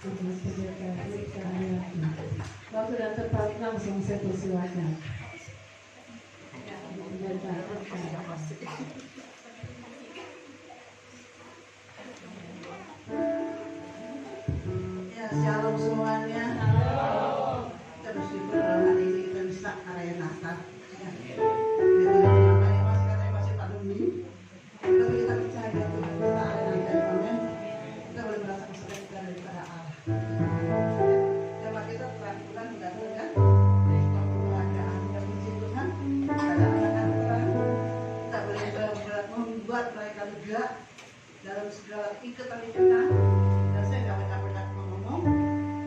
Tuhan berkati kehadirannya. Waktu dan tempat langsung saya persilakan. Ya, shalom semuanya. Kita bersyukur kalau hari ini kita bisa area Natal. Ya. Namanya masih katanya masih pandemi. Tapi kita percaya Tuhan kita area Natal. Amin. Kita boleh merasakan sukacita daripada Allah. Tema kita terang-terang mudah-mudahan keadaan yang puji Tuhan. Keadaan terang. Kita boleh membuat mereka lega dalam segala ikatan-ikatan. Dan saya nggak banyak ngomong,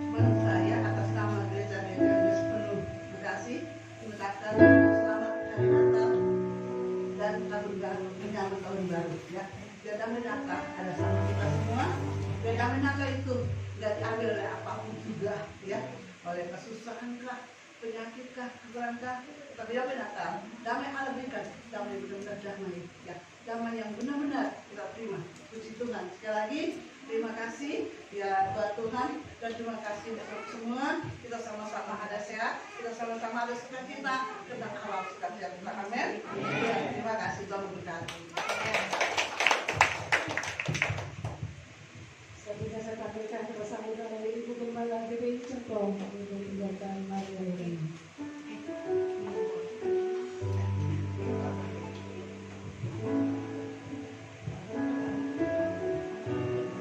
cuma saya atas nama gereja Megawis penuh terkasih mengucapkan selamat hari Natal dan tahun baru, menyambut tahun baru ya. Dan damai Natal ada sama kita semua. Dan damai Natal itu nggak diambil oleh apapun juga ya, oleh kesusahan kah, penyakit kah, kekurangan kah. Tapi damai Natal, damai Allah berikan, damai benar-benar damai ya, damai yang benar-benar kita terima. Puji Tuhan. Sekali lagi terima kasih ya buat Tuhan, dan terima kasih untuk semua. Kita sama-sama ada sehat, kita sama-sama ada sukacita tentang awal sukacita kita. Amin. Ya, terima kasih Tuhan memberkati. Selanjutnya saya tampilkan kebersamaan dari Ibu Gembala GBI Cengkong untuk menjalankan Maria ini.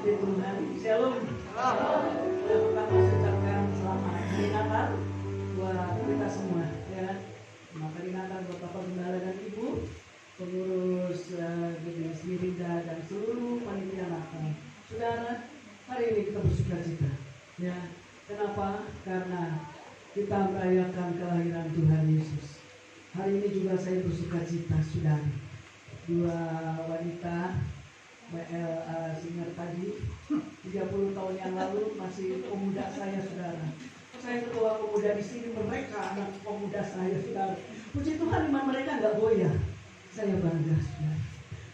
Tuhan, shalom. Yang pertama saya ucapkan selamat hari Natal buat kita semua, ya. Selamat hari Natal buat Bapak Gembala dan Ibu, pengurus GBI Smirinda dan seluruh panitia Natal. Saudara, hari ini kita bersukacita, ya. Kenapa? Karena kita merayakan kelahiran Tuhan Yesus. Hari ini juga saya bersukacita, saudara. Dua wanita singer tadi 30 tahun yang lalu masih pemuda saya, saudara. Saya ketua pemuda di sini, mereka anak pemuda saya, saudara. Puji Tuhan, iman mereka nggak goyah. Saya bangga, saudara.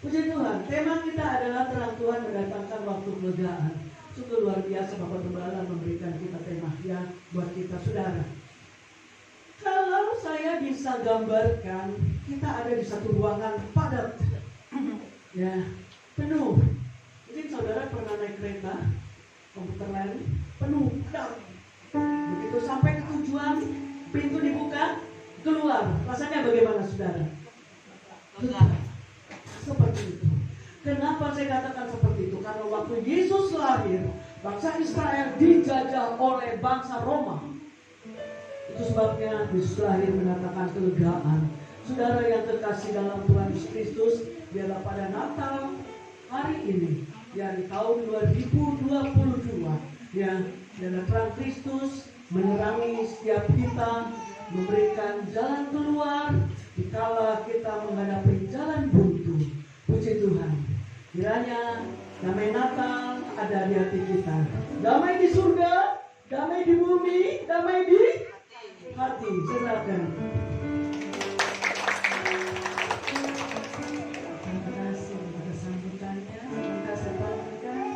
Puji Tuhan, tema kita adalah terang Tuhan mendatangkan waktu kelegaan. Sungguh luar biasa Bapak Gembala memberikan kita tema ya buat kita, saudara. Kalau saya bisa gambarkan, kita ada di satu ruangan padat, ya, penuh. Mungkin saudara pernah naik kereta komputer lain, penuh, padat. Begitu sampai ke tujuan, pintu dibuka, keluar. Rasanya bagaimana, saudara? Seperti itu. Kenapa saya katakan seperti itu? Karena waktu Yesus lahir, bangsa Israel dijajah oleh bangsa Roma. Itu sebabnya Yesus lahir mendatangkan kelegaan. Saudara yang terkasih dalam Tuhan Yesus Kristus, biarlah pada Natal hari ini, ya, di tahun 2022, ya, biarlah terang Kristus menerangi setiap kita, memberikan jalan keluar dikala kita menghadapi jalan buntu. Puji Tuhan. Kiranya damai Natal ada di hati kita. Damai di surga, damai di bumi, damai di hati. Silakan. Terima kasih atas sambutannya. Semoga saya panggilkan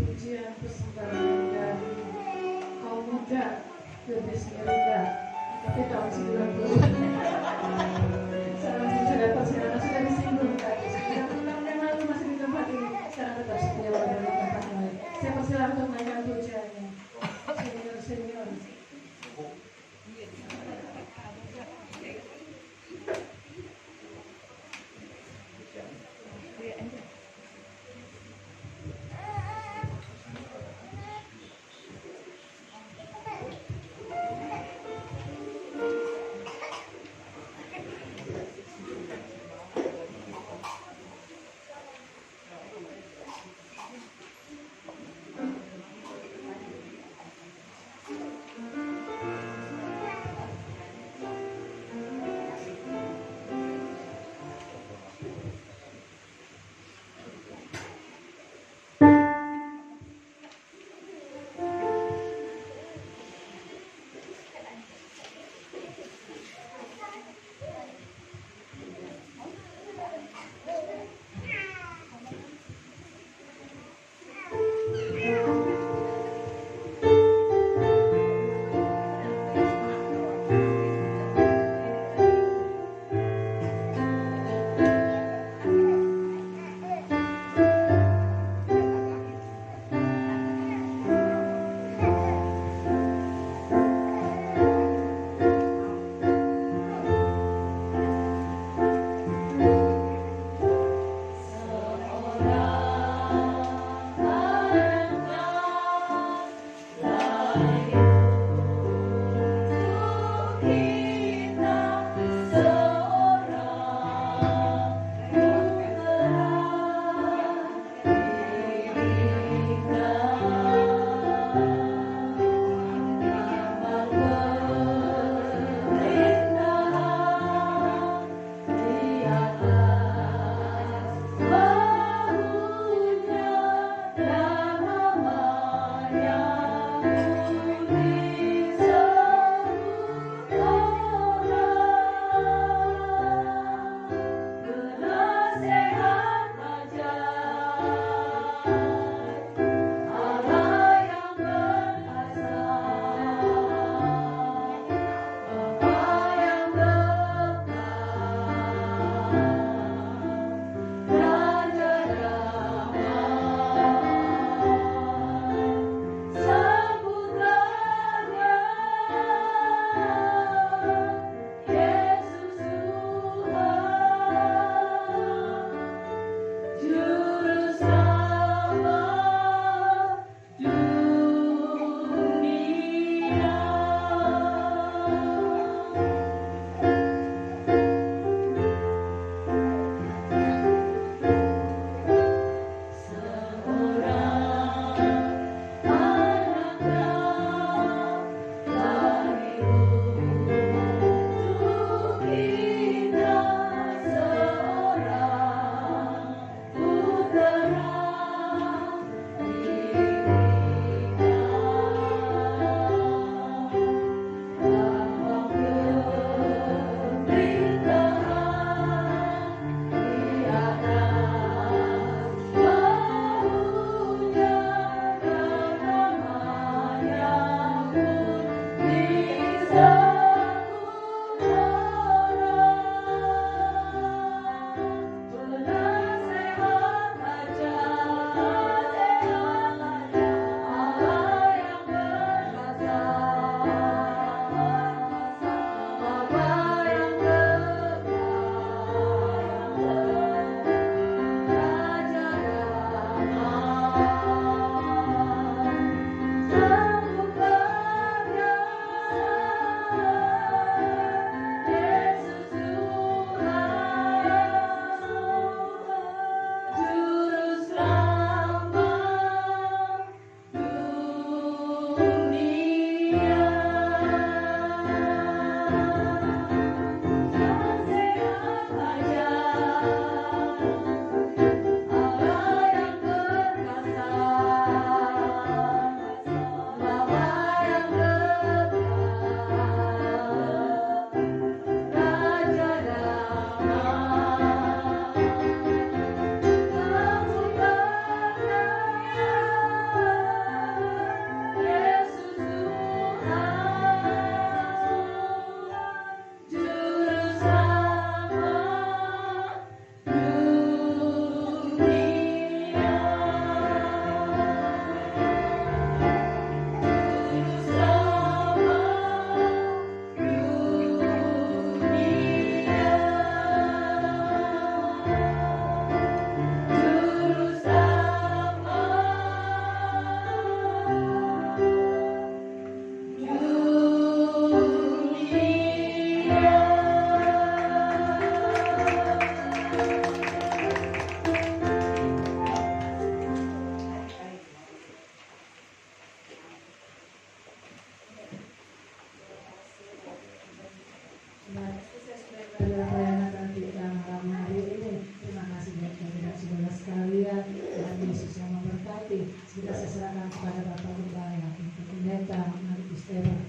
pujian persembahan dari kaum muda GBI Smirinda. Tapi tahun 90. Saya langsung sudah dapat, sudah disinggung tadi. Tahun yang lalu masih di tempat ini. Sekarang tetap setia pada tempat lain. Saya persilahkan untuk menaikkan pujiannya. Senior. Kita serahkan kepada Bapak Gembala untuk pendeta Mari Esteban.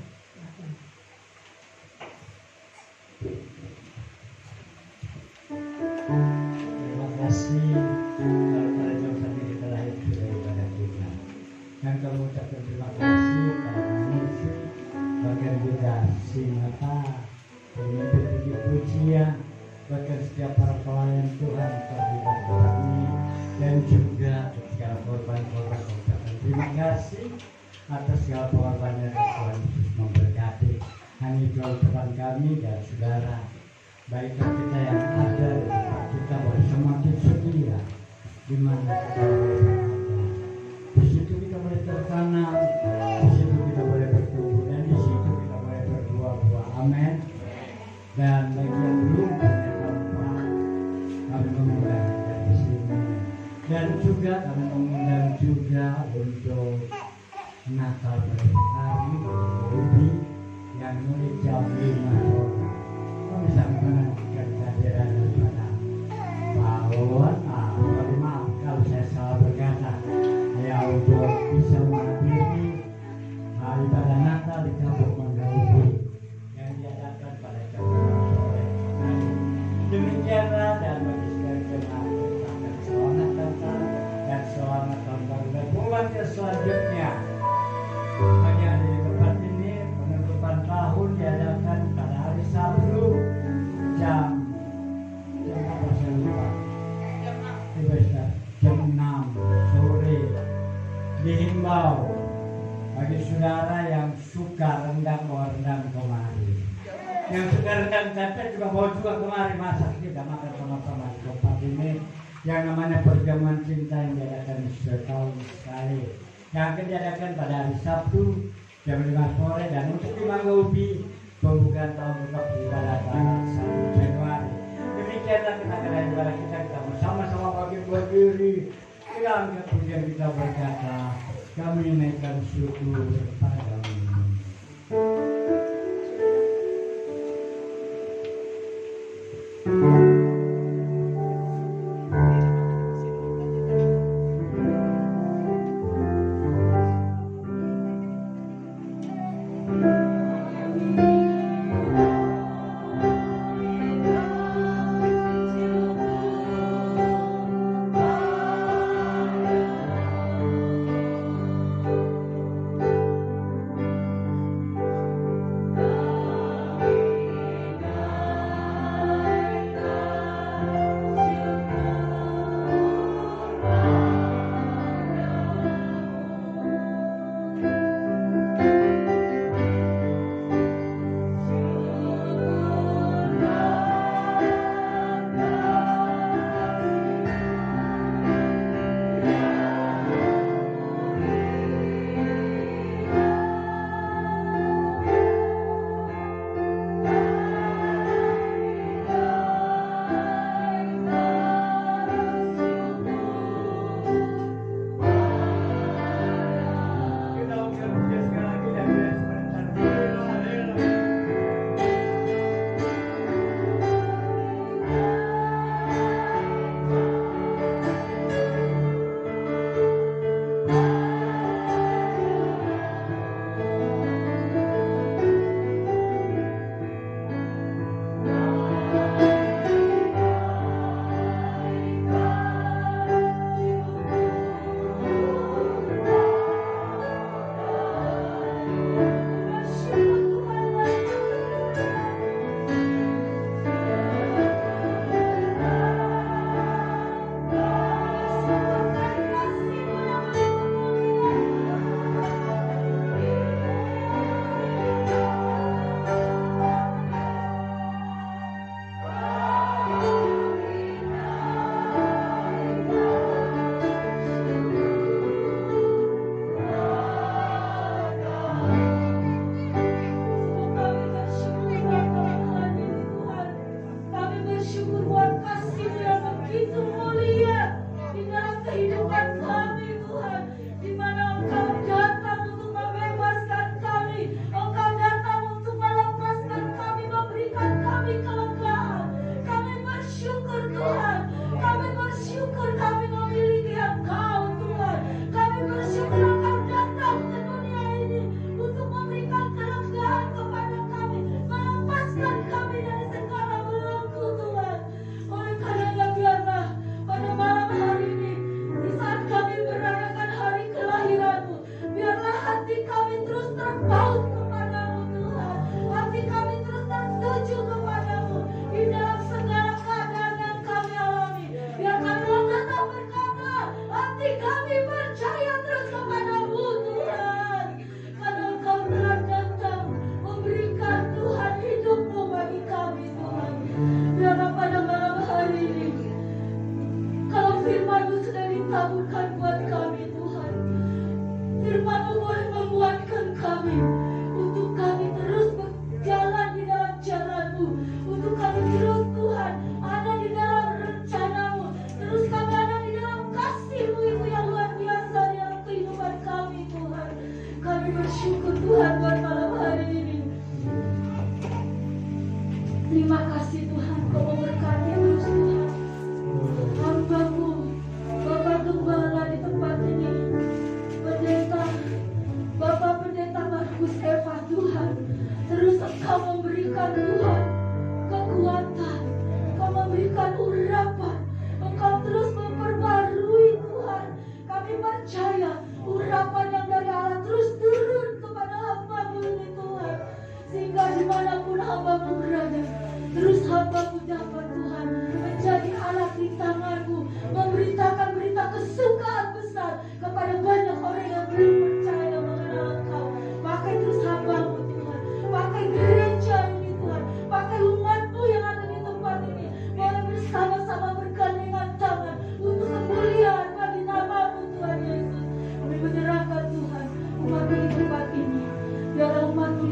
Terima kasih pada jam sampai kita lahir sudah ibadah kita. Dan kami ucapkan terima kasih pada misi bagian juga Sinata, pemimpin puji pujian, bahkan setiap para pelayan Tuhan terlibat kami dan juga segala korban-korban ucapkan terima kasih atas segala pengorbanan yang Tuhan Yesus memberkati. Hanya itu ucapan kami dan saudara. Baiklah kita yang ada di tempat kita boleh semakin setia di mana kita boleh berada. Di situ kita boleh tertanam, di situ kita boleh bagi saudara yang suka rendang mau rendang kemari. Yang suka rendang tempe juga mau juga kemari masak, kita makan sama-sama di tempat ini. Yang namanya perjamuan cinta yang diadakan setahun sekali. Yang akan diadakan pada hari Sabtu jam 5 sore, dan untuk di Mangga Ubi pembukaan tahun buka ibadah tanggal 1 Januari. Demikianlah kenangan ibadah kita bersama-sama bagi diri. Yang kemudian kita berkata, kami naikkan syukur padamu.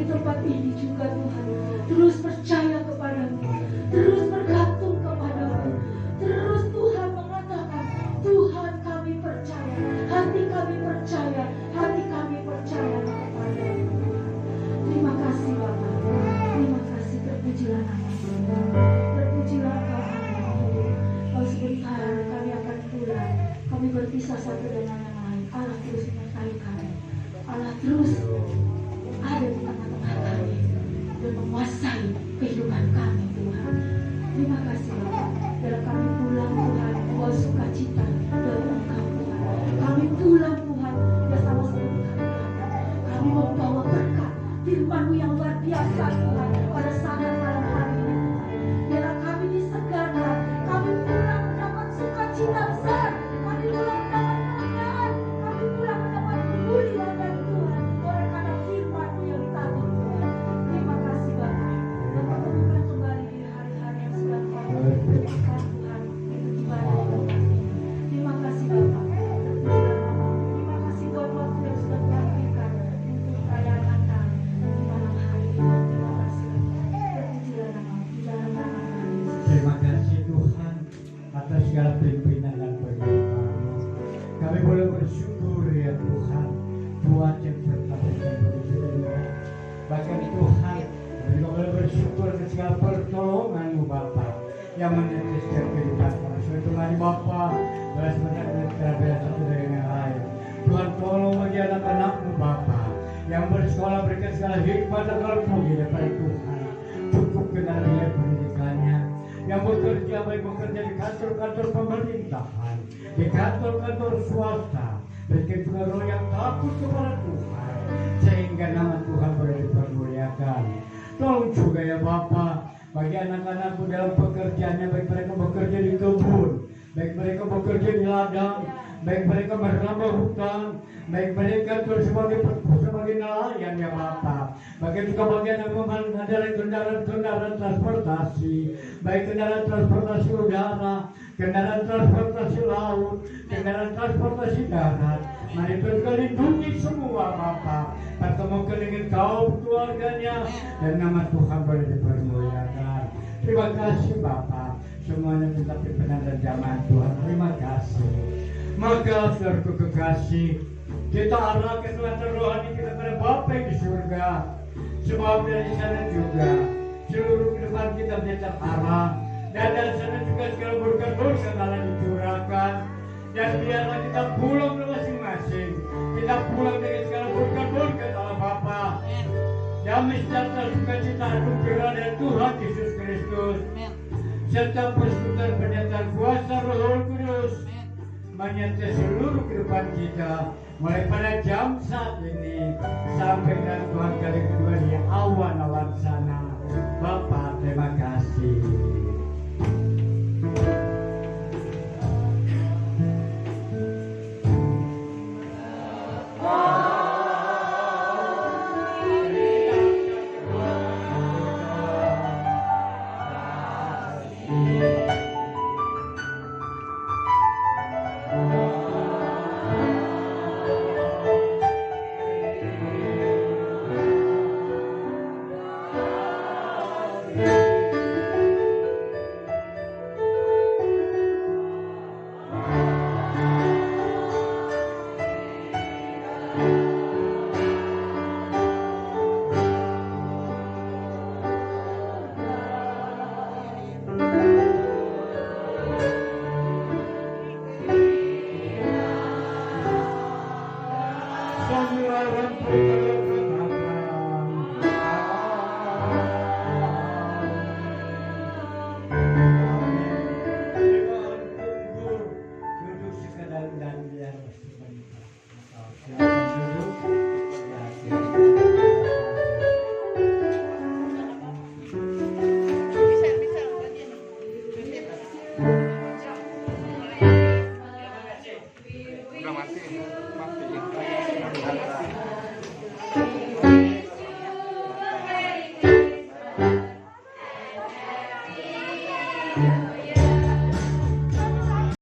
tempat ini juga Tuhan. Terus percaya kepadamu, terus bergantung kepadamu. Terus Tuhan mengatakan, Tuhan kami percaya, hati kami percaya, hati kami percaya kepadamu. Terima kasih Bapa, terima kasih, terpujilah namamu, terpujilah Engkau Allah hidup. Kau sebentar kami akan pulang, kami berpisah satu dengan yang lain. Allah terus menyertai kami, Allah terus ada di tengah-tengah kami dan menguasai kehidupan kami Tuhan. Terima kasih Bapa, dalam kami pulang Tuhan, membawa sukacita dari Engkau Tuhan. Kami pulang Tuhan bersama seluruh kami. Kami membawa berkat firman-Mu yang luar biasa Tuhan pada saat malam hari ini Tuhan. Biarlah kami disegarkan, kami pulang mendapat sukacita besar, kami pulang mendapat kemenangan, kami pulang mendapat kemuliaan dari Tuhan oleh karena firman-Mu yang tabur Tuhan. Terima kasih Bapa, Bapa temukan kembali di hari-hari yang sudah Kau berikan Tuhan untuk ibadah di tempat ini. Terima kasih Bapa, terima kasih buat waktu yang sudah Kau berikan untuk perayaan Natal di malam hari ini. Terima kasih, terpujilah namamu di dalam nama Yesus. Terima kasih Tuhan atas segala pimpinan dan penyertaan-Mu. Kami boleh bersyukur ya Tuhan, Tuhan yang serta kita begitu dari bahkan Tuhan, kami juga boleh bersyukur atas segala pertolongan-Mu Bapa yang menetiskan kehidupan kami. Sebab Tuhan Bapa, belas benar satu dengan yang lain. Tuhan tolong bagi anak-anak-Mu Bapa yang bersekolah, berikan segala hikmat dan puji daripada Tuhan. Cukupkan dia pendidikannya, yang bekerja baik bekerja di kantor-kantor pemerintahan, di kantor-kantor swasta, berikan juga roh yang takut kepada Tuhan, sehingga nama Tuhan boleh dipermuliakan. Tolong juga ya Bapa, bagi anak-anakku dalam pekerjaannya, baik mereka bekerja di kebun, baik mereka bekerja di ladang, baik mereka menambah hutan, baik mereka terus sebagai nelayan ya Bapa. Bagi juga bagian yang mengendarai kendaraan transportasi, baik kendaraan transportasi udara, kendaraan transportasi laut, kendaraan transportasi darat. Mari terus lindungi semua Bapa, pertemukan dengan kaum keluarganya, dan nama Tuhan boleh dipermuliakan. Terima kasih Bapa, semuanya minta pimpinan dan jamaah Tuhan. Terima kasih. Maka saudaraku kekasih, kita arahkan nuansa rohani kita pada Bapa yang di surga. Sebab dari sana juga seluruh kehidupan kita menjadi arah, dan dari sana juga segala berkat dosa telah dicurahkan. Dan biarlah kita pulang masing-masing, kita pulang dengan segala berkat Allah Bapa. Damai sejahtera sukacita anugerah dari Tuhan Yesus Kristus, serta persekutuan penyertaan kuasa Roh Kudus menyertai seluruh kehidupan kita, mulai pada jam saat ini sampai dan Tuhan kali kedua di awan-awan sana. Bapa, terima kasih. Udah mati.